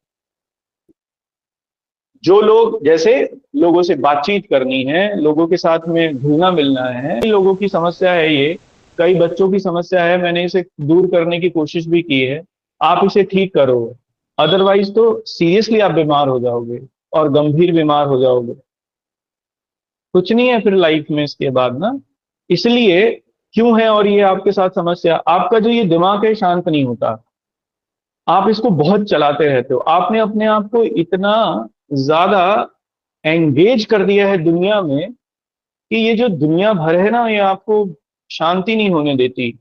जो लोग, जैसे लोगों से बातचीत करनी है, लोगों के साथ में घुलना मिलना है, लोगों की समस्या है ये, कई बच्चों की समस्या है, मैंने इसे दूर करने की कोशिश भी की है। आप इसे ठीक करो, अदरवाइज तो सीरियसली आप बीमार हो जाओगे, और गंभीर बीमार हो जाओगे। कुछ नहीं है फिर लाइफ में इसके बाद ना। इसलिए क्यों है, और ये आपके साथ समस्या, आपका जो ये दिमाग है शांत नहीं होता। आप इसको बहुत चलाते रहते हो। आपने अपने आप को इतना ज्यादा एंगेज कर दिया है दुनिया में कि ये जो दुनिया भर है ना, ये आपको शांति नहीं होने देती।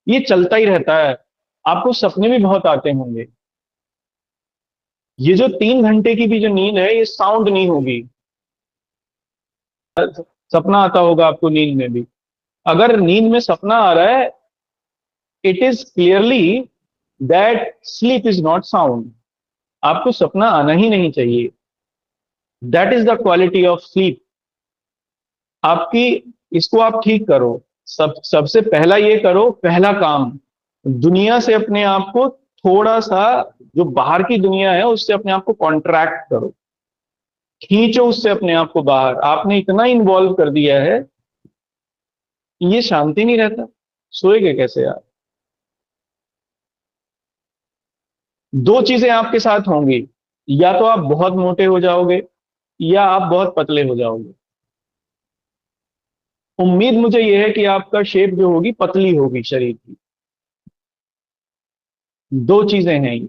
ये चलता ही रहता है। आपको सपने भी बहुत आते होंगे। ये जो 3 घंटे की भी जो नींद है, ये साउंड नहीं होगी। सपना आता होगा आपको नींद में भी। अगर नींद में सपना आ रहा है, it is clearly that sleep is not sound. आपको सपना आना ही नहीं चाहिए। That is the quality of sleep आपकी। इसको आप ठीक करो। सबसे पहला ये करो, पहला काम, दुनिया से अपने आप को थोड़ा सा, जो बाहर की दुनिया है उससे अपने आप को कॉन्ट्रैक्ट करो, खींचो उससे अपने आप को बाहर। आपने इतना इन्वॉल्व कर दिया है, ये शांति नहीं रहता। सोएगे कैसे यार? दो चीजें आपके साथ होंगी, या तो आप बहुत मोटे हो जाओगे या आप बहुत पतले हो जाओगे। उम्मीद मुझे यह है कि आपका शेप जो होगी पतली होगी शरीर की। दो चीजें हैं ये।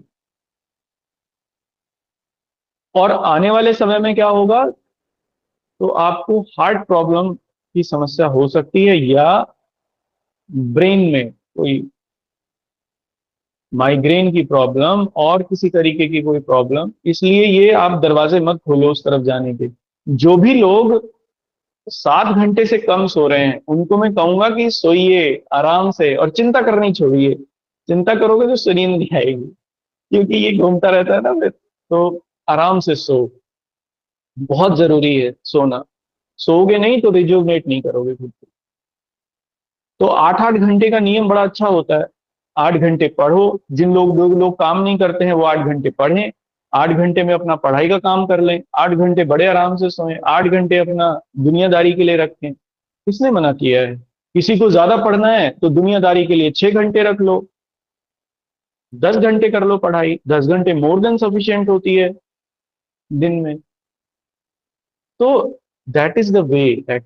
और आने वाले समय में क्या होगा, तो आपको हार्ट प्रॉब्लम की समस्या हो सकती है, या ब्रेन में कोई माइग्रेन की प्रॉब्लम और किसी तरीके की कोई प्रॉब्लम, इसलिए ये आप दरवाजे मत खोलो उस तरफ जाने के। जो भी लोग 7 घंटे से कम सो रहे हैं उनको मैं कहूंगा कि सोइए आराम से और चिंता करनी छोड़िए। चिंता करोगे तो शरीर नहीं आएगी, क्योंकि ये घूमता रहता है ना फिर। तो आराम से सो, बहुत जरूरी है सोना। सोओगे नहीं तो रिजुवनेट नहीं करोगे खुद को। तो 8-8 घंटे का नियम बड़ा अच्छा होता है। 8 घंटे पढ़ो, जिन लोग जो लोग काम नहीं करते हैं वो 8 घंटे पढ़ें, 8 घंटे में अपना पढ़ाई का काम कर लें, 8 घंटे बड़े आराम से सोएं, 8 घंटे अपना दुनियादारी के लिए रखें। किसने मना किया है? किसी को ज्यादा पढ़ना है तो दुनियादारी के लिए 6 घंटे रख लो, 10 घंटे कर लो पढ़ाई, 10 घंटे मोर देन सफिशियंट होती है दिन में। तो that is the way that